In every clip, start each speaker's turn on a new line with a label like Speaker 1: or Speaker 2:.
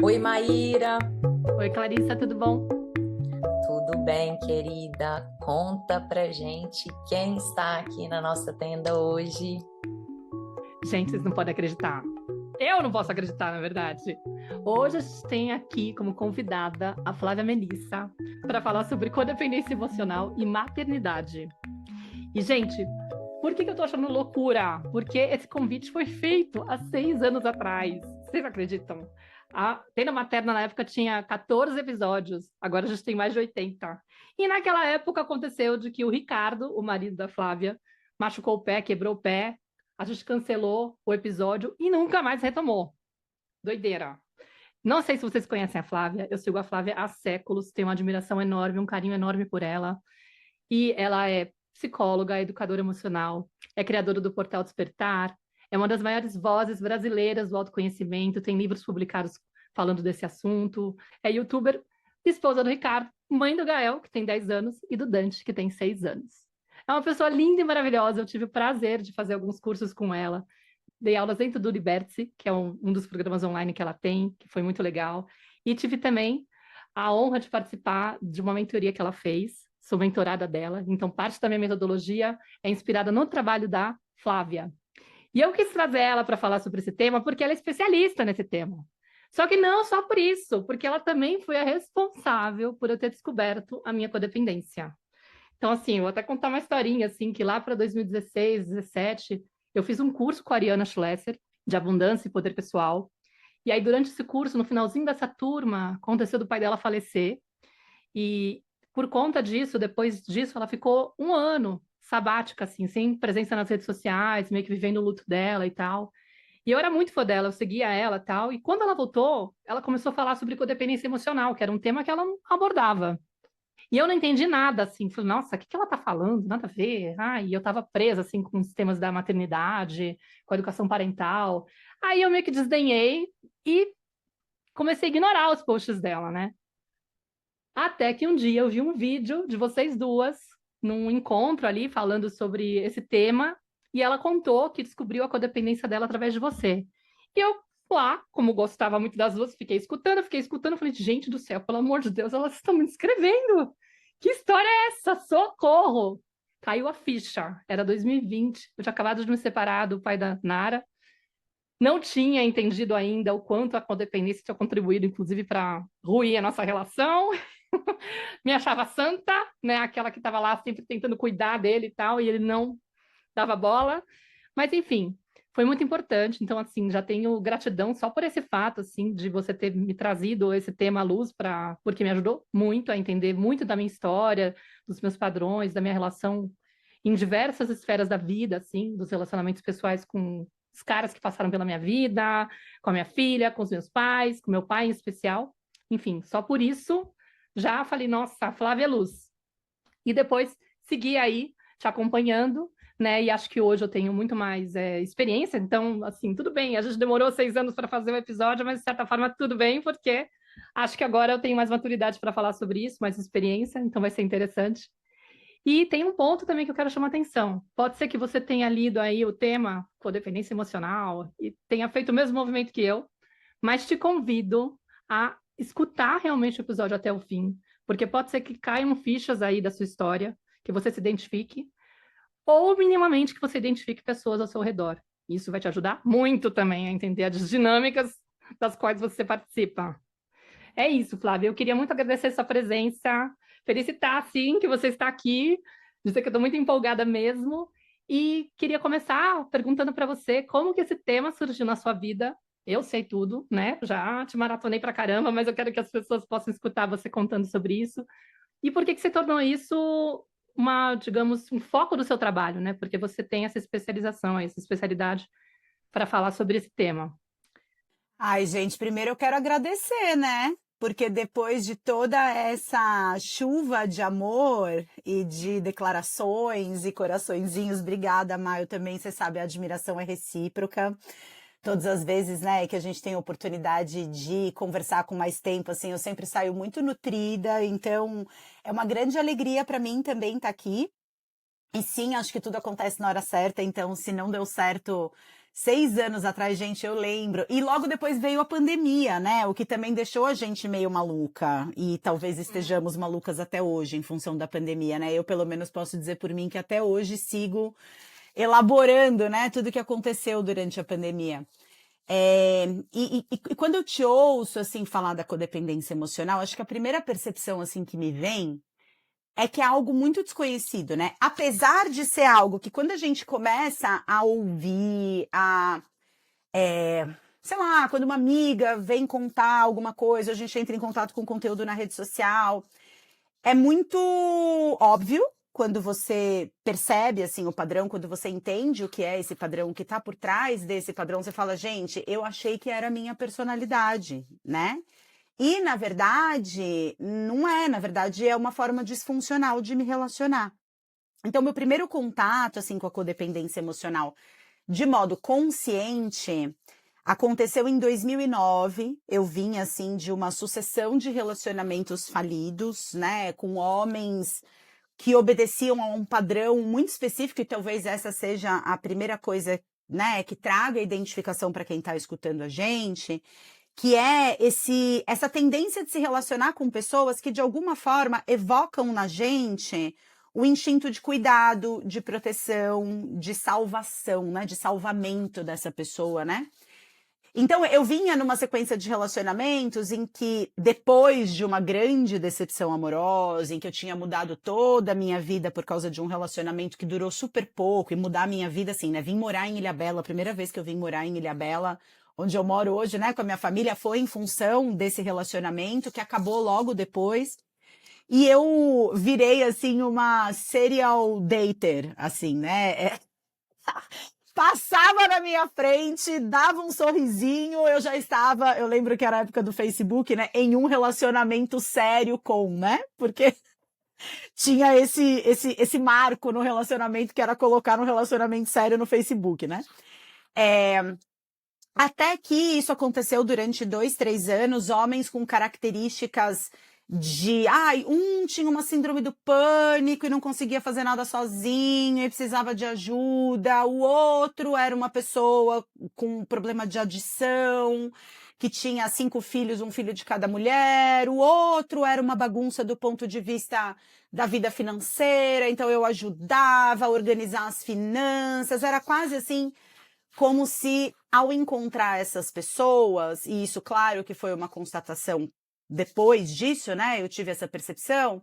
Speaker 1: Oi, Maíra.
Speaker 2: Oi, Clarissa, tudo bom?
Speaker 1: Tudo bem, querida? Conta pra gente quem está aqui na nossa tenda hoje.
Speaker 2: Gente, vocês não podem acreditar. Eu não posso acreditar, na verdade. Hoje a gente tem aqui como convidada a Flávia Melissa para falar sobre codependência emocional e maternidade. E, gente, por que eu tô achando loucura? Porque esse convite foi feito há 6 anos atrás. Vocês acreditam? A Tenda Materna na época tinha 14 episódios, agora a gente tem mais de 80. E naquela época aconteceu de que o Ricardo, o marido da Flávia, machucou o pé, quebrou o pé, a gente cancelou o episódio e nunca mais retomou. Doideira. Não sei se vocês conhecem a Flávia, eu sigo a Flávia há séculos, tenho uma admiração enorme, um carinho enorme por ela. E ela é psicóloga, educadora emocional, é criadora do Portal Despertar, é uma das maiores vozes brasileiras do autoconhecimento, tem livros publicados falando desse assunto, é youtuber, esposa do Ricardo, mãe do Gael, que tem 10 anos, e do Dante, que tem 6 anos. É uma pessoa linda e maravilhosa, eu tive o prazer de fazer alguns cursos com ela, dei aulas dentro do Liberty, que é um dos programas online que ela tem, que foi muito legal, e tive também a honra de participar de uma mentoria que ela fez, sou mentorada dela, então parte da minha metodologia é inspirada no trabalho da Flávia. E eu quis trazer ela para falar sobre esse tema porque ela é especialista nesse tema. Só que não só por isso, porque ela também foi a responsável por eu ter descoberto a minha codependência. Então, assim, eu vou até contar uma historinha, assim, que lá para 2016, 17, eu fiz um curso com a Ariana Schlesser, de abundância e poder pessoal. E aí, durante esse curso, no finalzinho dessa turma, aconteceu do pai dela falecer. E por conta disso, depois disso, ela ficou um ano sabática, assim, sem presença nas redes sociais, meio que vivendo o luto dela e tal. E eu era muito fã dela, eu seguia ela e tal. E quando ela voltou, ela começou a falar sobre codependência emocional, que era um tema que ela não abordava. E eu não entendi nada, assim, falei, nossa, o que ela tá falando? Nada a ver. Ai, eu tava presa, assim, com os temas da maternidade, com a educação parental. Aí eu meio que desdenhei e comecei a ignorar os posts dela, né? Até que um dia eu vi um vídeo de vocês duas num encontro ali falando sobre esse tema e ela contou que descobriu a codependência dela através de você. E eu lá, como gostava muito das duas, fiquei escutando, falei, gente do céu, pelo amor de Deus, elas estão me descrevendo. Que história é essa? Socorro! Caiu a ficha. Era 2020, eu tinha acabado de me separar do pai da Nara. Não tinha entendido ainda o quanto a codependência tinha contribuído, inclusive, para ruir a nossa relação. Me achava santa, né? Aquela que estava lá sempre tentando cuidar dele e tal, e ele não dava bola. Mas enfim, foi muito importante. Então, assim, já tenho gratidão só por esse fato, assim, de você ter me trazido esse tema à luz para, porque me ajudou muito a entender muito da minha história, dos meus padrões, da minha relação em diversas esferas da vida, assim, dos relacionamentos pessoais com os caras que passaram pela minha vida, com a minha filha, com os meus pais, com meu pai em especial. Enfim, só por isso já falei, nossa, Flávia é Luz. E depois segui aí te acompanhando, né? E acho que hoje eu tenho muito mais experiência, então, assim, tudo bem. A gente demorou 6 anos para fazer o episódio, mas de certa forma tudo bem, porque acho que agora eu tenho mais maturidade para falar sobre isso, mais experiência, então vai ser interessante. E tem um ponto também que eu quero chamar atenção. Pode ser que você tenha lido aí o tema codependência emocional e tenha feito o mesmo movimento que eu, mas te convido a escutar realmente o episódio até o fim, porque pode ser que caiam fichas aí da sua história, que você se identifique, ou minimamente que você identifique pessoas ao seu redor. Isso vai te ajudar muito também a entender as dinâmicas das quais você participa. É isso, Flávia. Eu queria muito agradecer sua presença, felicitar, sim, que você está aqui, dizer que eu estou muito empolgada mesmo, e queria começar perguntando para você como que esse tema surgiu na sua vida. Eu sei tudo, né? Já te maratonei pra caramba, mas eu quero que as pessoas possam escutar você contando sobre isso. E por que que você tornou isso uma, digamos, um foco do seu trabalho, né? Porque você tem essa especialização, essa especialidade para falar sobre esse tema.
Speaker 3: Ai, gente, primeiro eu quero agradecer, né? Porque depois de toda essa chuva de amor e de declarações e coraçõezinhos, obrigada, Maio, também, você sabe, a admiração é recíproca. Todas as vezes, né, que a gente tem a oportunidade de conversar com mais tempo, assim, eu sempre saio muito nutrida, então é uma grande alegria para mim também estar aqui. E sim, acho que tudo acontece na hora certa, então se não deu certo 6 anos atrás, gente, eu lembro. E logo depois veio a pandemia, né? O que também deixou a gente meio maluca. E talvez estejamos malucas até hoje em função da pandemia, né? Eu, pelo menos, posso dizer por mim que até hoje sigo elaborando, né, tudo que aconteceu durante a pandemia. E quando eu te ouço, assim, falar da codependência emocional, acho que a primeira percepção, assim, que me vem é que é algo muito desconhecido, né? Apesar de ser algo que quando a gente começa a ouvir, sei lá, quando uma amiga vem contar alguma coisa, a gente entra em contato com conteúdo na rede social, é muito óbvio quando você percebe, assim, o padrão, quando você entende o que é esse padrão, o que tá por trás desse padrão, você fala, gente, eu achei que era a minha personalidade, né? E, na verdade, não é. Na verdade, é uma forma disfuncional de me relacionar. Então, meu primeiro contato, assim, com a codependência emocional, de modo consciente, aconteceu em 2009. Eu vim, assim, de uma sucessão de relacionamentos falidos, né, com homens que obedeciam a um padrão muito específico, e talvez essa seja a primeira coisa, né, que traga identificação para quem está escutando a gente, que é essa tendência de se relacionar com pessoas que de alguma forma evocam na gente o instinto de cuidado, de proteção, de salvação, né, de salvamento dessa pessoa, né? Então eu vinha numa sequência de relacionamentos em que, depois de uma grande decepção amorosa, em que eu tinha mudado toda a minha vida por causa de um relacionamento que durou super pouco, e mudar a minha vida assim, né? Vim morar em Ilhabela, a primeira vez que eu vim morar em Ilhabela, onde eu moro hoje, né, com a minha família, foi em função desse relacionamento que acabou logo depois. E eu virei, assim, uma serial dater, assim, né? Passava na minha frente, dava um sorrisinho, eu já estava, eu lembro que era a época do Facebook, né, em um relacionamento sério com, né, porque tinha esse marco no relacionamento que era colocar um relacionamento sério no Facebook, né. Até que isso aconteceu durante 2, 3 anos, homens com características um tinha uma síndrome do pânico e não conseguia fazer nada sozinho e precisava de ajuda, o outro era uma pessoa com problema de adição, que tinha 5 filhos, um filho de cada mulher, o outro era uma bagunça do ponto de vista da vida financeira, então eu ajudava a organizar as finanças, era quase assim, como se, ao encontrar essas pessoas, e isso, claro, que foi uma constatação depois disso, né, eu tive essa percepção,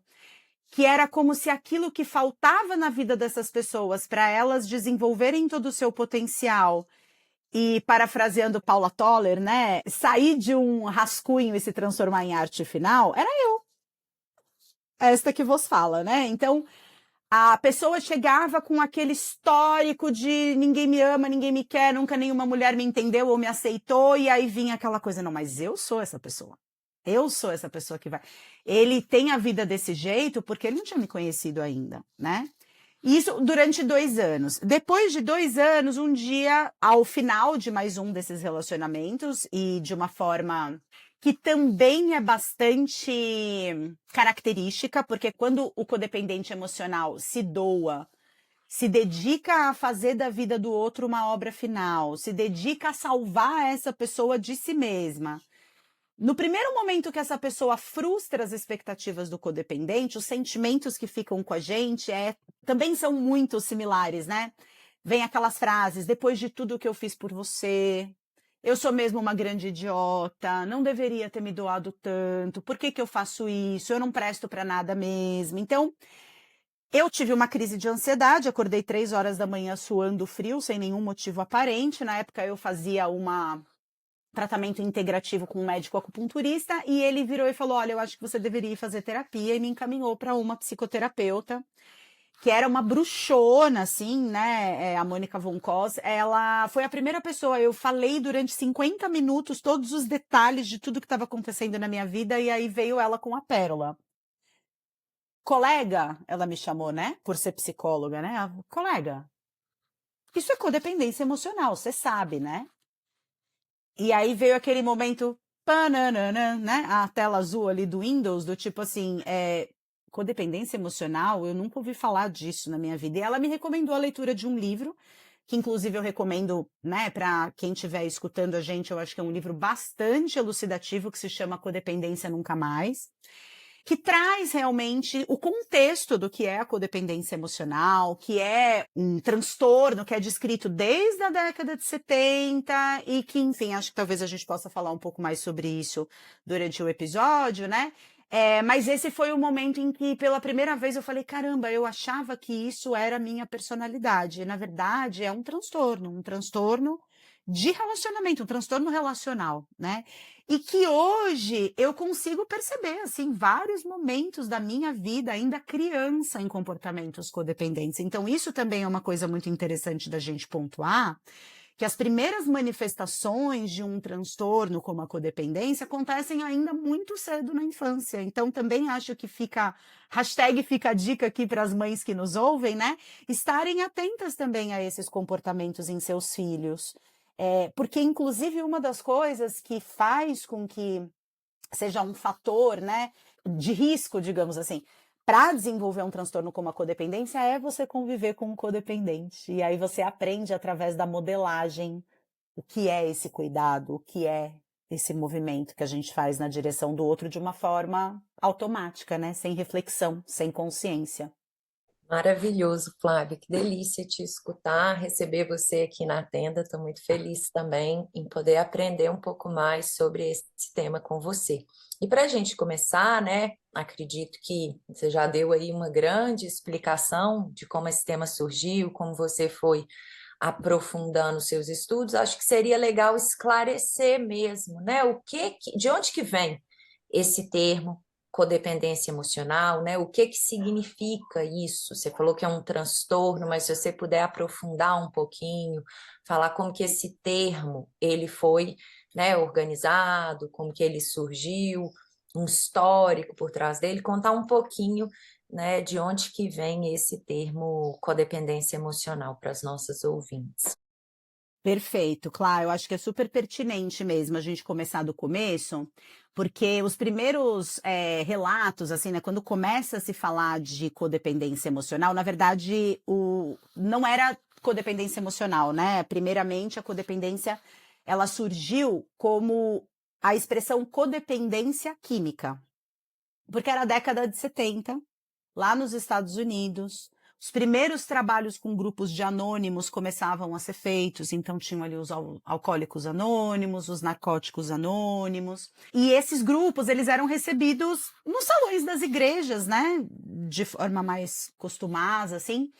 Speaker 3: que era como se aquilo que faltava na vida dessas pessoas para elas desenvolverem todo o seu potencial e, parafraseando Paula Toller, né, sair de um rascunho e se transformar em arte final, era eu. Esta que vos fala, né? Então, a pessoa chegava com aquele histórico de ninguém me ama, ninguém me quer, nunca nenhuma mulher me entendeu ou me aceitou, e aí vinha aquela coisa, não, mas eu sou essa pessoa. Eu sou essa pessoa que vai. Ele tem a vida desse jeito porque ele não tinha me conhecido ainda, né? E isso durante 2 anos. Depois de 2 anos, um dia, ao final de mais um desses relacionamentos, e de uma forma que também é bastante característica, porque quando o codependente emocional se doa, se dedica a fazer da vida do outro uma obra final, se dedica a salvar essa pessoa de si mesma. No primeiro momento que essa pessoa frustra as expectativas do codependente, os sentimentos que ficam com a gente também são muito similares, né? Vem aquelas frases, depois de tudo que eu fiz por você, eu sou mesmo uma grande idiota, não deveria ter me doado tanto, por que que eu faço isso? Eu não presto para nada mesmo. Então, eu tive uma crise de ansiedade, acordei 3 horas da manhã suando frio, sem nenhum motivo aparente. Na época eu fazia tratamento integrativo com um médico acupunturista, e ele virou e falou, olha, eu acho que você deveria fazer terapia, e me encaminhou para uma psicoterapeuta, que era uma bruxona, assim, né, a Mônica Von Cos. Ela foi a primeira pessoa, eu falei durante 50 minutos todos os detalhes de tudo que estava acontecendo na minha vida, e aí veio ela com a pérola. Colega, ela me chamou, né, por ser psicóloga, né, colega, isso é codependência emocional, você sabe, né? E aí veio aquele momento, pananana, né? A tela azul ali do Windows, do tipo assim, codependência emocional, eu nunca ouvi falar disso na minha vida. E ela me recomendou a leitura de um livro, que inclusive eu recomendo, né, para quem estiver escutando a gente, eu acho que é um livro bastante elucidativo, que se chama Codependência Nunca Mais, que traz realmente o contexto do que é a codependência emocional, que é um transtorno que é descrito desde a década de 70 e que, enfim, acho que talvez a gente possa falar um pouco mais sobre isso durante o episódio, né? Mas esse foi o momento em que, pela primeira vez, eu falei, caramba, eu achava que isso era minha personalidade. E, na verdade, é um transtorno de relacionamento, um transtorno relacional, né? E que hoje eu consigo perceber, assim, vários momentos da minha vida, ainda criança, em comportamentos codependentes. Então, isso também é uma coisa muito interessante da gente pontuar, que as primeiras manifestações de um transtorno como a codependência acontecem ainda muito cedo na infância. Então, também acho que fica a dica aqui para as mães que nos ouvem, né? Estarem atentas também a esses comportamentos em seus filhos. Porque, inclusive, uma das coisas que faz com que seja um fator, né, de risco, digamos assim, para desenvolver um transtorno como a codependência é você conviver com um codependente. E aí você aprende através da modelagem o que é esse cuidado, o que é esse movimento que a gente faz na direção do outro de uma forma automática, né, sem reflexão, sem consciência.
Speaker 1: Maravilhoso, Flávia. Que delícia te escutar, receber você aqui na tenda. Estou muito feliz também em poder aprender um pouco mais sobre esse tema com você. E para a gente começar, né? Acredito que você já deu aí uma grande explicação de como esse tema surgiu, como você foi aprofundando seus estudos. Acho que seria legal esclarecer mesmo, né? De onde que vem esse termo? Codependência emocional, né? O que significa isso? Você falou que é um transtorno, mas se você puder aprofundar um pouquinho, falar como que esse termo ele foi, né, organizado, como que ele surgiu, um histórico por trás dele, contar um pouquinho, né, de onde que vem esse termo codependência emocional para as nossas ouvintes.
Speaker 3: Perfeito, claro, eu acho que é super pertinente mesmo a gente começar do começo, porque os primeiros relatos, assim, né, quando começa a se falar de codependência emocional, na verdade, não era codependência emocional, né? Primeiramente, a codependência, ela surgiu como a expressão codependência química, porque era a década de 70, lá nos Estados Unidos. Os primeiros trabalhos com grupos de anônimos começavam a ser feitos, então tinham ali os alcoólicos anônimos, os narcóticos anônimos. E esses grupos, eles eram recebidos nos salões das igrejas, né? De forma mais costumada, assim.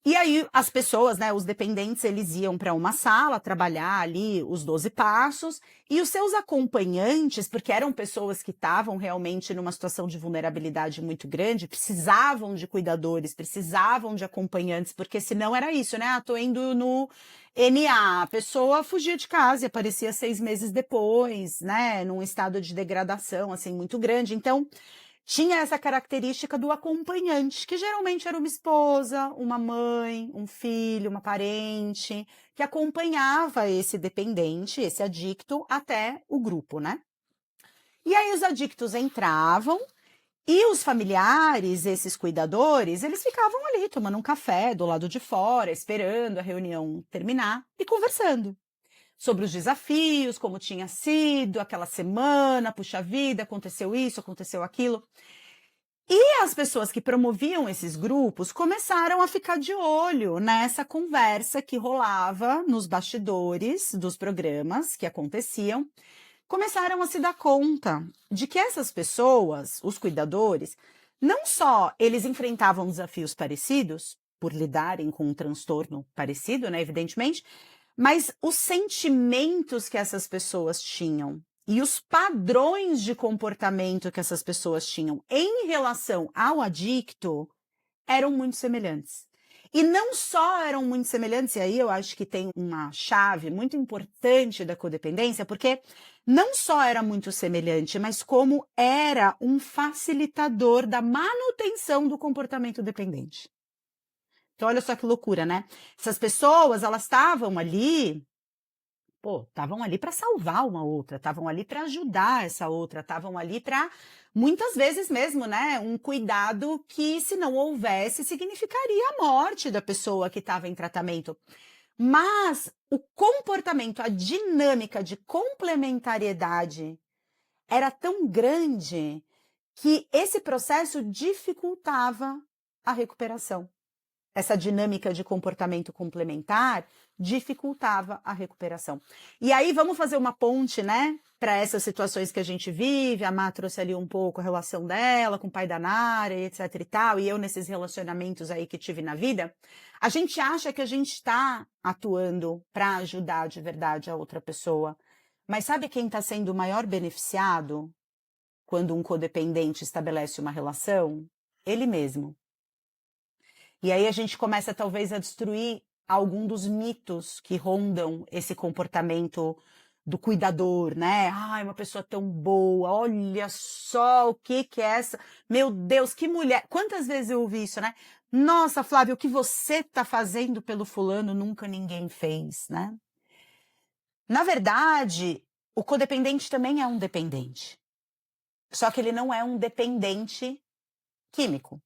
Speaker 3: E aí as pessoas, né, os dependentes, eles iam para uma sala trabalhar ali os 12 passos e os seus acompanhantes, porque eram pessoas que estavam realmente numa situação de vulnerabilidade muito grande, precisavam de cuidadores, precisavam de acompanhantes, porque senão era isso, né? Tô indo no NA, a pessoa fugia de casa e aparecia 6 meses depois, né, num estado de degradação assim muito grande. Então, tinha essa característica do acompanhante, que geralmente era uma esposa, uma mãe, um filho, uma parente, que acompanhava esse dependente, esse adicto, até o grupo, né? E aí os adictos entravam e os familiares, esses cuidadores, eles ficavam ali tomando um café do lado de fora, esperando a reunião terminar e conversando sobre os desafios, como tinha sido aquela semana, puxa vida, aconteceu isso, aconteceu aquilo. E as pessoas que promoviam esses grupos começaram a ficar de olho nessa conversa que rolava nos bastidores dos programas que aconteciam, começaram a se dar conta de que essas pessoas, os cuidadores, não só eles enfrentavam desafios parecidos, por lidarem com um transtorno parecido, né, evidentemente, mas os sentimentos que essas pessoas tinham e os padrões de comportamento que essas pessoas tinham em relação ao adicto eram muito semelhantes. E não só eram muito semelhantes, e aí eu acho que tem uma chave muito importante da codependência, porque não só era muito semelhante, mas como era um facilitador da manutenção do comportamento dependente. Então, olha só que loucura, né? Essas pessoas, elas estavam ali pô, estavam ali para salvar uma outra, estavam ali para ajudar essa outra, estavam ali para, muitas vezes mesmo, né, um cuidado que, se não houvesse, significaria a morte da pessoa que estava em tratamento. Mas o comportamento, a dinâmica de complementariedade era tão grande que esse processo dificultava a recuperação. Essa dinâmica de comportamento complementar dificultava a recuperação. E aí vamos fazer uma ponte, né, para essas situações que a gente vive. A Má trouxe ali um pouco a relação dela com o pai da Nara, etc e tal, e eu nesses relacionamentos aí que tive na vida. A gente acha que a gente está atuando para ajudar de verdade a outra pessoa. Mas sabe quem está sendo o maior beneficiado quando um codependente estabelece uma relação? Ele mesmo. E aí a gente começa talvez a destruir algum dos mitos que rondam esse comportamento do cuidador, né? Ai, uma pessoa tão boa, olha só o que é essa. Meu Deus, que mulher. Quantas vezes eu ouvi isso, né? Nossa, Flávia, o que você tá fazendo pelo fulano nunca ninguém fez, né? Na verdade, o codependente também é um dependente. Só que ele não é um dependente químico.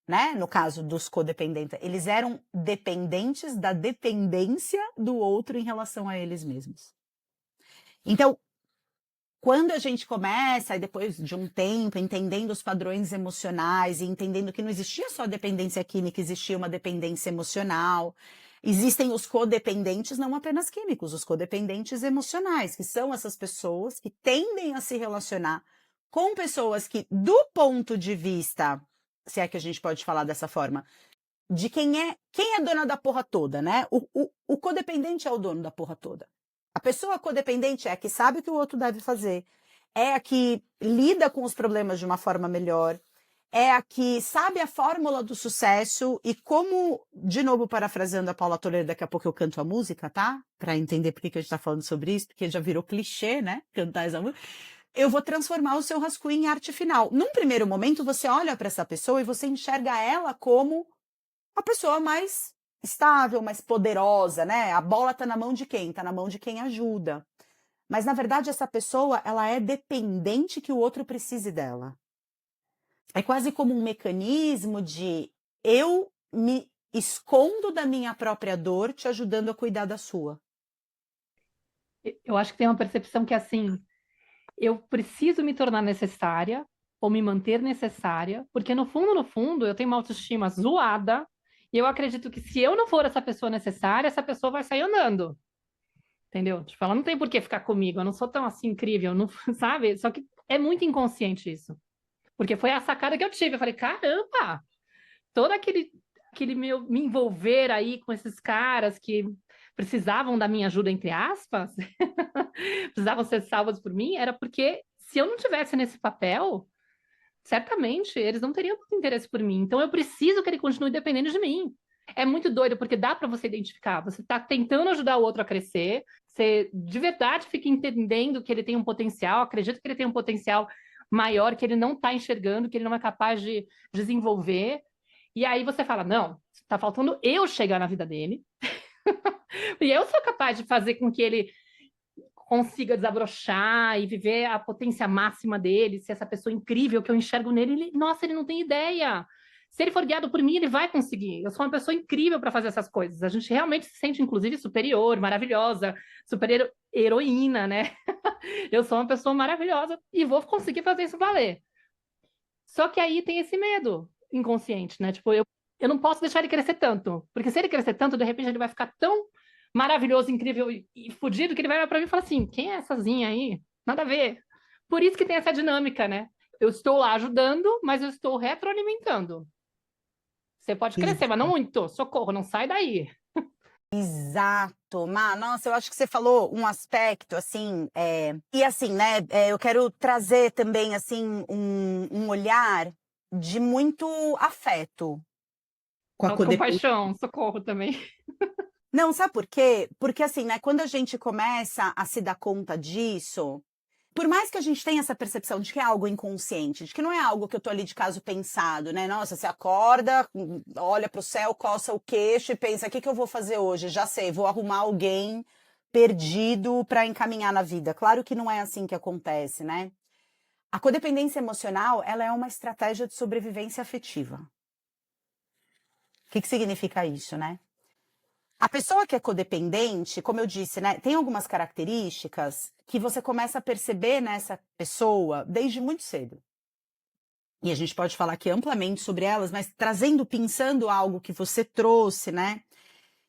Speaker 3: Né? No caso dos codependentes, eles eram dependentes da dependência do outro em relação a eles mesmos. Então, quando a gente começa, e depois de um tempo, entendendo os padrões emocionais e entendendo que não existia só dependência química, existia uma dependência emocional, existem os codependentes não apenas químicos, os codependentes emocionais, que são essas pessoas que tendem a se relacionar com pessoas que, do ponto de vista, se é que a gente pode falar dessa forma, de quem é dona da porra toda, né? O codependente é o dono da porra toda. A pessoa codependente é a que sabe o que o outro deve fazer, é a que lida com os problemas de uma forma melhor, é a que sabe a fórmula do sucesso e como, de novo parafraseando a Paula Toledo, daqui a pouco eu canto a música, tá? Pra entender por que a gente tá falando sobre isso, porque já virou clichê, né? Cantar essa música. Eu vou transformar o seu rascunho em arte final. Num primeiro momento, você olha para essa pessoa e você enxerga ela como a pessoa mais estável, mais poderosa, né? A bola tá na mão de quem? Tá na mão de quem ajuda. Mas, na verdade, essa pessoa, ela é dependente que o outro precise dela. É quase como um mecanismo de eu me escondo da minha própria dor, te ajudando a cuidar da sua.
Speaker 2: Eu acho que tem uma percepção que, assim, eu preciso me tornar necessária ou me manter necessária, porque no fundo, eu tenho uma autoestima zoada e eu acredito que se eu não for essa pessoa necessária, essa pessoa vai sair andando. Entendeu? Tipo, ela não tem por que ficar comigo, eu não sou tão assim incrível, não, sabe? Só que é muito inconsciente isso. Porque foi a sacada que eu tive. Eu falei, caramba, todo aquele meu me envolver aí com esses caras que precisavam da minha ajuda, entre aspas, precisavam ser salvos por mim, era porque se eu não tivesse nesse papel, certamente eles não teriam muito interesse por mim. Então eu preciso que ele continue dependendo de mim. É muito doido, porque dá para você identificar. Você está tentando ajudar o outro a crescer, você de verdade fica entendendo que ele tem um potencial, acredita que ele tem um potencial maior, que ele não está enxergando, que ele não é capaz de desenvolver. E aí você fala, não, está faltando eu chegar na vida dele. E eu sou capaz de fazer com que ele consiga desabrochar e viver a potência máxima dele, ser essa pessoa incrível que eu enxergo nele, nossa, ele não tem ideia. Se ele for guiado por mim, ele vai conseguir. Eu sou uma pessoa incrível para fazer essas coisas. A gente realmente se sente, inclusive, superior, maravilhosa, super heroína, né? Eu sou uma pessoa maravilhosa e vou conseguir fazer isso valer. Só que aí tem esse medo inconsciente, né? Tipo, eu não posso deixar ele crescer tanto. Porque se ele crescer tanto, de repente ele vai ficar tão maravilhoso, incrível e fudido que ele vai olhar pra mim e falar assim, quem é essazinha aí? Nada a ver. Por isso que tem essa dinâmica, né? Eu estou lá ajudando, mas eu estou retroalimentando. Você pode crescer, mas não muito. Socorro, não sai daí.
Speaker 3: Exato, Má. Nossa, eu acho que você falou um aspecto, assim, e assim, né, eu quero trazer também, assim, um olhar de muito afeto com a codependência.
Speaker 2: Autocompaixão, socorro também.
Speaker 3: Não, sabe por quê? Porque, assim, né, quando a gente começa a se dar conta disso, por mais que a gente tenha essa percepção de que é algo inconsciente, de que não é algo que eu tô ali de caso pensado, né? Nossa, você acorda, olha pro céu, coça o queixo e pensa, o que que eu vou fazer hoje? Já sei, vou arrumar alguém perdido para encaminhar na vida. Claro que não é assim que acontece, né? A codependência emocional, ela é uma estratégia de sobrevivência afetiva. O que significa isso, né? A pessoa que é codependente, como eu disse, né, tem algumas características que você começa a perceber nessa pessoa desde muito cedo. E a gente pode falar aqui amplamente sobre elas, mas pensando algo que você trouxe, né,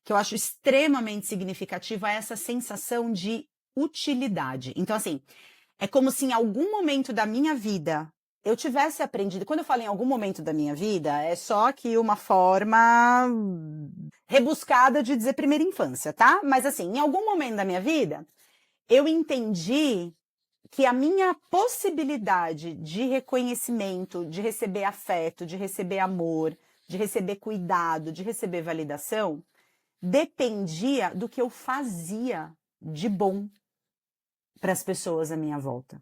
Speaker 3: que eu acho extremamente significativo, é essa sensação de utilidade. Então, assim, é como se em algum momento da minha vida eu tivesse aprendido. Quando eu falo em algum momento da minha vida, é só que uma forma rebuscada de dizer primeira infância, tá? Mas assim, em algum momento da minha vida, eu entendi que a minha possibilidade de reconhecimento, de receber afeto, de receber amor, de receber cuidado, de receber validação, dependia do que eu fazia de bom para as pessoas à minha volta.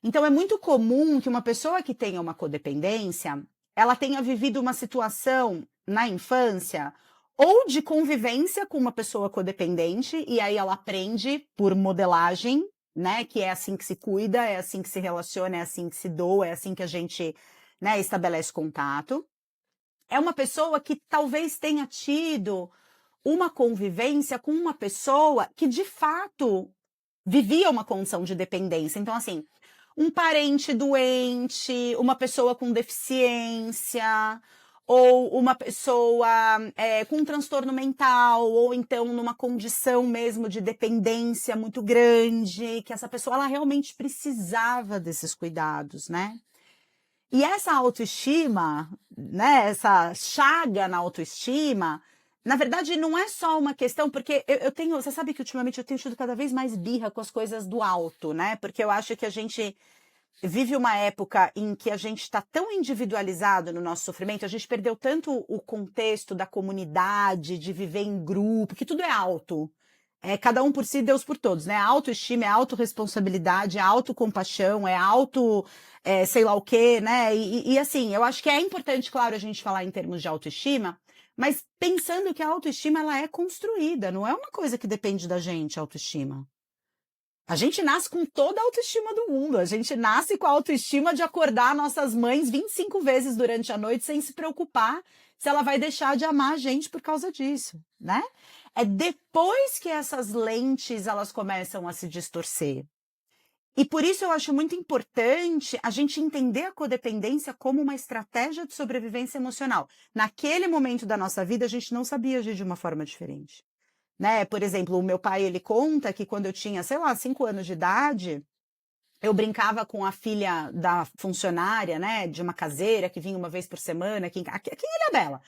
Speaker 3: Então é muito comum que uma pessoa que tenha uma codependência, ela tenha vivido uma situação na infância ou de convivência com uma pessoa codependente, e aí ela aprende por modelagem, né, que é assim que se cuida, é assim que se relaciona, é assim que se doa, é assim que a gente, né, estabelece contato. É uma pessoa que talvez tenha tido uma convivência com uma pessoa que de fato vivia uma condição de dependência. Então, assim, um parente doente, uma pessoa com deficiência, ou uma pessoa com um transtorno mental, ou então numa condição mesmo de dependência muito grande, que essa pessoa ela realmente precisava desses cuidados, né? E essa autoestima, né, essa chaga na autoestima, na verdade não é só uma questão, porque eu tenho, você sabe que ultimamente eu tenho tido cada vez mais birra com as coisas do alto, né? Porque eu acho que a gente vive uma época em que a gente está tão individualizado no nosso sofrimento, a gente perdeu tanto o contexto da comunidade, de viver em grupo, que tudo é alto. É cada um por si, Deus por todos, né? A autoestima é autorresponsabilidade, é autocompaixão, é auto, sei lá o quê, né? E assim, eu acho que é importante, claro, a gente falar em termos de autoestima, mas pensando que a autoestima ela é construída, não é uma coisa que depende da gente, a autoestima. A gente nasce com toda a autoestima do mundo, a gente nasce com a autoestima de acordar nossas mães 25 vezes durante a noite sem se preocupar se ela vai deixar de amar a gente por causa disso, né? É depois que essas lentes elas começam a se distorcer. E por isso eu acho muito importante a gente entender a codependência como uma estratégia de sobrevivência emocional. Naquele momento da nossa vida, a gente não sabia agir de uma forma diferente. Né? Por exemplo, o meu pai, ele conta que quando eu tinha, sei lá, 5 anos de idade, eu brincava com a filha da funcionária, né, de uma caseira que vinha uma vez por semana, aqui em Ilhabela,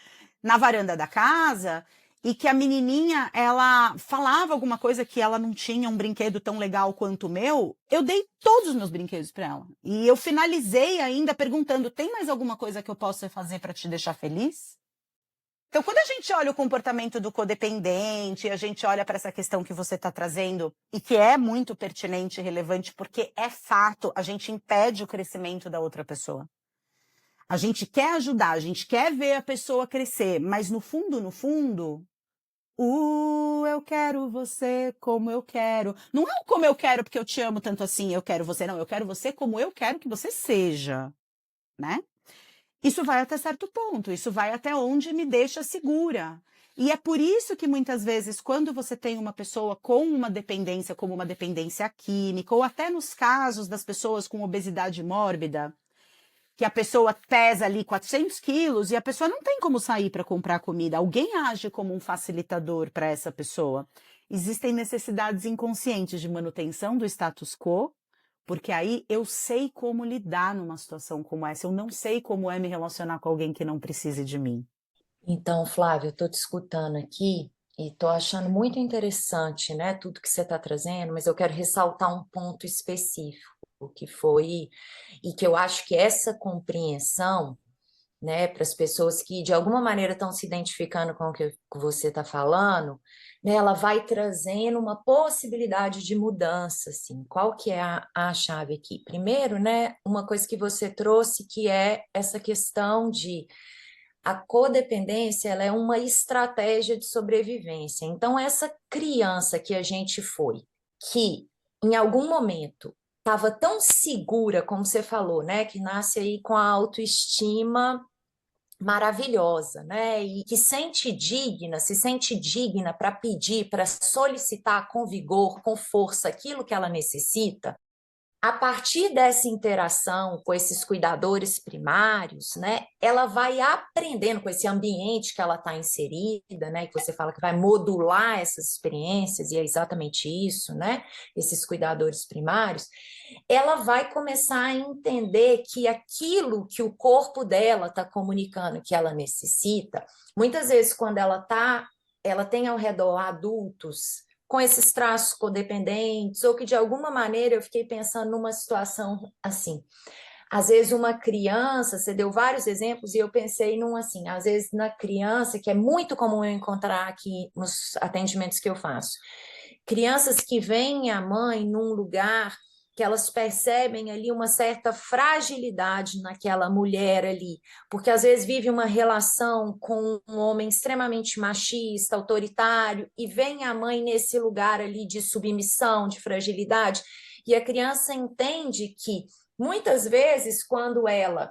Speaker 3: na varanda da casa, e que a menininha, ela falava alguma coisa que ela não tinha um brinquedo tão legal quanto o meu, eu dei todos os meus brinquedos para ela. E eu finalizei ainda perguntando, tem mais alguma coisa que eu possa fazer para te deixar feliz? Então, quando a gente olha o comportamento do codependente, a gente olha para essa questão que você está trazendo, e que é muito pertinente e relevante, porque é fato, a gente impede o crescimento da outra pessoa. A gente quer ajudar, a gente quer ver a pessoa crescer, mas no fundo, eu quero você como eu quero. Não é o como eu quero porque eu te amo tanto assim, eu quero você, não, eu quero você como eu quero que você seja, né? Isso vai até certo ponto, isso vai até onde me deixa segura. E é por isso que muitas vezes, quando você tem uma pessoa com uma dependência, como uma dependência química, ou até nos casos das pessoas com obesidade mórbida, que a pessoa pesa ali 400 quilos e a pessoa não tem como sair para comprar comida, alguém age como um facilitador para essa pessoa. Existem necessidades inconscientes de manutenção do status quo, porque aí eu sei como lidar numa situação como essa. Eu não sei como é me relacionar com alguém que não precise de mim.
Speaker 1: Então, Flávio, eu estou te escutando aqui e estou achando muito interessante, né, tudo que você está trazendo, mas eu quero ressaltar um ponto específico, que foi, e que eu acho que essa compreensão, né, para as pessoas que de alguma maneira estão se identificando com o que você está falando, né, ela vai trazendo uma possibilidade de mudança, assim. Qual que é a chave aqui? Primeiro, né, uma coisa que você trouxe que é essa questão de a codependência ela é uma estratégia de sobrevivência. Então, essa criança que a gente foi, que em algum momento estava tão segura, como você falou, né, que nasce aí com a autoestima maravilhosa, né, e que se sente digna para pedir, para solicitar com vigor, com força aquilo que ela necessita. A partir dessa interação com esses cuidadores primários, né, ela vai aprendendo com esse ambiente que ela está inserida, né, que você fala que vai modular essas experiências, e é exatamente isso, né, esses cuidadores primários, ela vai começar a entender que aquilo que o corpo dela está comunicando que ela necessita, muitas vezes quando ela tem ao redor adultos com esses traços codependentes, ou que de alguma maneira eu fiquei pensando numa situação assim. Às vezes uma criança, você deu vários exemplos, e eu pensei num assim, às vezes na criança, que é muito comum eu encontrar aqui nos atendimentos que eu faço, crianças que veem a mãe num lugar que elas percebem ali uma certa fragilidade naquela mulher ali, porque às vezes vive uma relação com um homem extremamente machista, autoritário, e vem a mãe nesse lugar ali de submissão, de fragilidade, e a criança entende que muitas vezes quando ela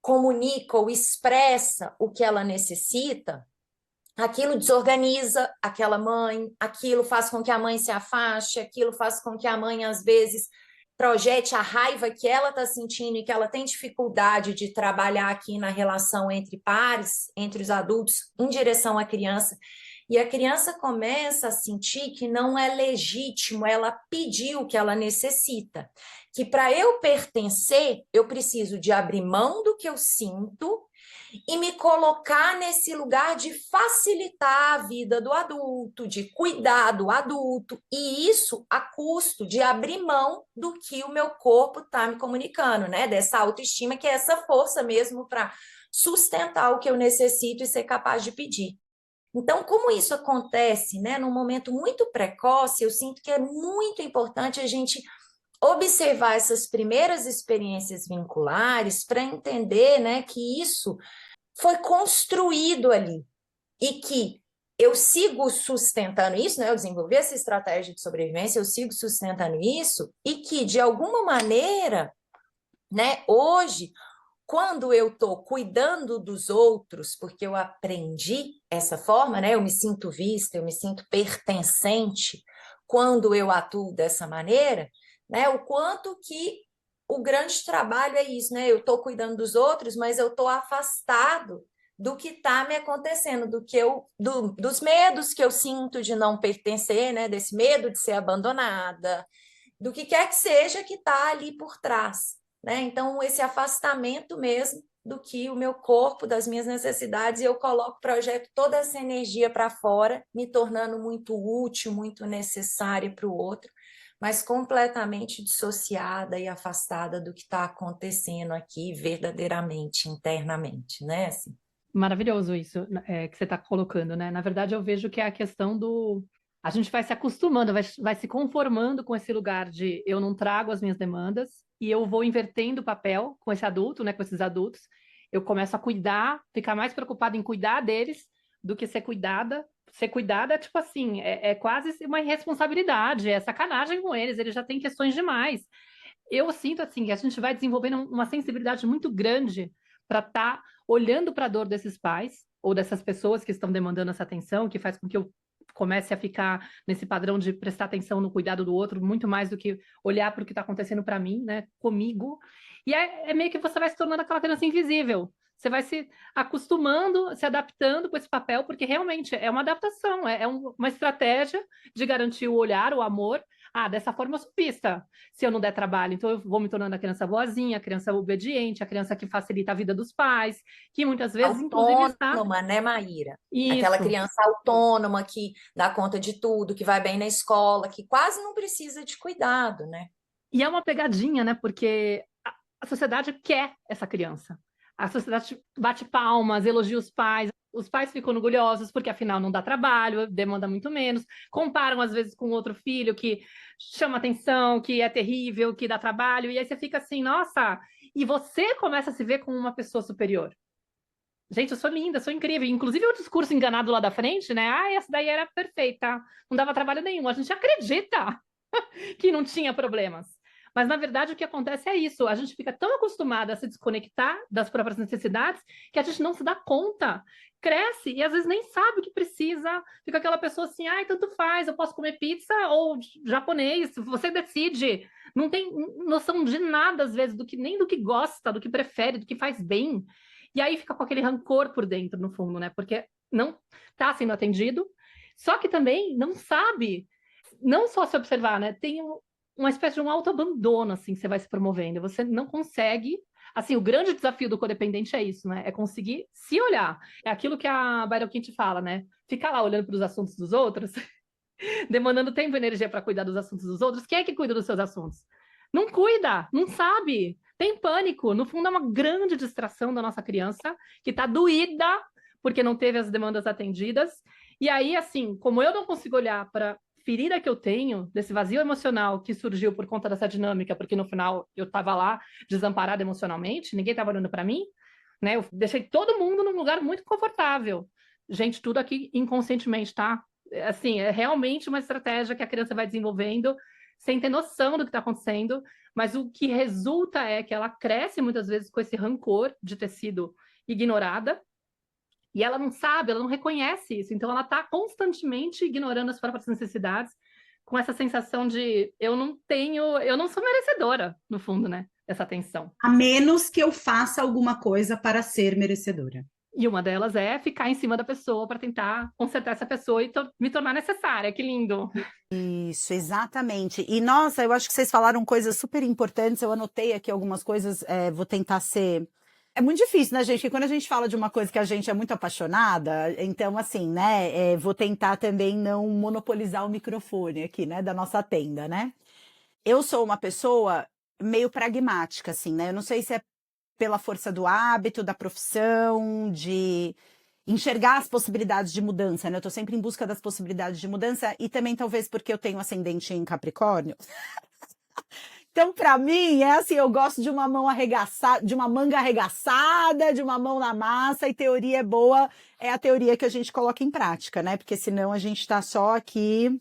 Speaker 1: comunica ou expressa o que ela necessita, aquilo desorganiza aquela mãe, aquilo faz com que a mãe se afaste, aquilo faz com que a mãe, às vezes, projete a raiva que ela está sentindo e que ela tem dificuldade de trabalhar aqui na relação entre pares, entre os adultos, em direção à criança. E a criança começa a sentir que não é legítimo ela pedir o que ela necessita. Que para eu pertencer, eu preciso de abrir mão do que eu sinto e me colocar nesse lugar de facilitar a vida do adulto, de cuidar do adulto, e isso a custo de abrir mão do que o meu corpo está me comunicando, né? Dessa autoestima, que é essa força mesmo para sustentar o que eu necessito e ser capaz de pedir. Então, como isso acontece, né, num momento muito precoce, eu sinto que é muito importante a gente observar essas primeiras experiências vinculares para entender, né, que isso foi construído ali e que eu sigo sustentando isso, né? Eu desenvolvi essa estratégia de sobrevivência, eu sigo sustentando isso e que, de alguma maneira, né, hoje, quando eu estou cuidando dos outros, porque eu aprendi essa forma, né, eu me sinto vista, eu me sinto pertencente quando eu atuo dessa maneira, né, o quanto que o grande trabalho é isso, né? Eu estou cuidando dos outros, mas eu estou afastado do que está me acontecendo, dos medos que eu sinto de não pertencer, né? Desse medo de ser abandonada, do que quer que seja que está ali por trás, né? Então, esse afastamento mesmo do que o meu corpo, das minhas necessidades, e eu coloco, projeto toda essa energia para fora, me tornando muito útil, muito necessária para o outro, mas completamente dissociada e afastada do que está acontecendo aqui verdadeiramente, internamente, né? Assim.
Speaker 2: Maravilhoso isso que você está colocando, né? Na verdade, eu vejo que é a questão do... A gente vai se acostumando, vai se conformando com esse lugar de eu não trago as minhas demandas e eu vou invertendo o papel com esse adulto, né? Com esses adultos. Eu começo a cuidar, ficar mais preocupada em cuidar deles do que ser cuidada. Ser cuidada é tipo assim, é quase uma irresponsabilidade, é sacanagem com eles já têm questões demais. Eu sinto assim que a gente vai desenvolvendo uma sensibilidade muito grande para estar olhando para a dor desses pais ou dessas pessoas que estão demandando essa atenção, que faz com que eu comece a ficar nesse padrão de prestar atenção no cuidado do outro, muito mais do que olhar para o que está acontecendo para mim, né, comigo. E é meio que você vai se tornando aquela criança invisível. Você vai se acostumando, se adaptando com esse papel, porque realmente é uma adaptação, uma estratégia de garantir o olhar, o amor. Ah, dessa forma eu sou vista. Se eu não der trabalho, então eu vou me tornando a criança boazinha, a criança obediente, a criança que facilita a vida dos pais, que muitas vezes, inclusive, está...
Speaker 1: Autônoma, né, Maíra? Aquela
Speaker 2: Isso.
Speaker 1: criança autônoma que dá conta de tudo, que vai bem na escola, que quase não precisa de cuidado, né?
Speaker 2: E é uma pegadinha, né? Porque a sociedade quer essa criança. A sociedade bate palmas, elogia os pais ficam orgulhosos porque afinal não dá trabalho, demanda muito menos, comparam às vezes com outro filho que chama atenção, que é terrível, que dá trabalho, e aí você fica assim, nossa, e você começa a se ver como uma pessoa superior. Gente, eu sou linda, sou incrível. Inclusive o discurso enganado lá da frente, né? Ah, essa daí era perfeita, não dava trabalho nenhum. A gente acredita que não tinha problemas. Mas, na verdade, o que acontece é isso. A gente fica tão acostumada a se desconectar das próprias necessidades que a gente não se dá conta. Cresce e às vezes nem sabe o que precisa. Fica aquela pessoa assim, ai, tanto faz, eu posso comer pizza ou japonês, você decide. Não tem noção de nada, às vezes, nem do que gosta, do que prefere, do que faz bem. E aí fica com aquele rancor por dentro, no fundo, né? Porque não está sendo atendido, só que também não sabe não só se observar, né? Tem uma espécie de um autoabandono, assim, que você vai se promovendo. Você não consegue. Assim, o grande desafio do codependente é isso, né? É conseguir se olhar. É aquilo que a Byron Katie fala, né? Ficar lá olhando para os assuntos dos outros, demandando tempo e energia para cuidar dos assuntos dos outros. Quem é que cuida dos seus assuntos? Não cuida, não sabe. Tem pânico. No fundo, é uma grande distração da nossa criança que está doída porque não teve as demandas atendidas. E aí, assim, como eu não consigo olhar para ferida que eu tenho, desse vazio emocional que surgiu por conta dessa dinâmica, porque no final eu estava lá desamparada emocionalmente, ninguém estava olhando para mim, né? Eu deixei todo mundo num lugar muito confortável. Gente, tudo aqui inconscientemente, tá? Assim, é realmente uma estratégia que a criança vai desenvolvendo sem ter noção do que está acontecendo, mas o que resulta é que ela cresce muitas vezes com esse rancor de ter sido ignorada, e ela não sabe, ela não reconhece isso. Então, ela está constantemente ignorando as próprias necessidades, com essa sensação de eu não sou merecedora, no fundo, né? Dessa atenção.
Speaker 4: A menos que eu faça alguma coisa para ser merecedora.
Speaker 2: E uma delas é ficar em cima da pessoa para tentar consertar essa pessoa e me tornar necessária. Que lindo.
Speaker 3: Isso, exatamente. E nossa, eu acho que vocês falaram coisas super importantes. Eu anotei aqui algumas coisas, vou tentar ser. É muito difícil, né, gente? Porque quando a gente fala de uma coisa que a gente é muito apaixonada, então, assim, né, vou tentar também não monopolizar o microfone aqui, né, da nossa tenda, né? Eu sou uma pessoa meio pragmática, assim, né? Eu não sei se é pela força do hábito, da profissão, de enxergar as possibilidades de mudança, né? Eu tô sempre em busca das possibilidades de mudança e também talvez porque eu tenho ascendente em Capricórnio. Então, para mim, é assim, eu gosto de uma mão arregaçada, de uma manga arregaçada, de uma mão na massa, e teoria é boa, é a teoria que a gente coloca em prática, né? Porque senão a gente tá só aqui.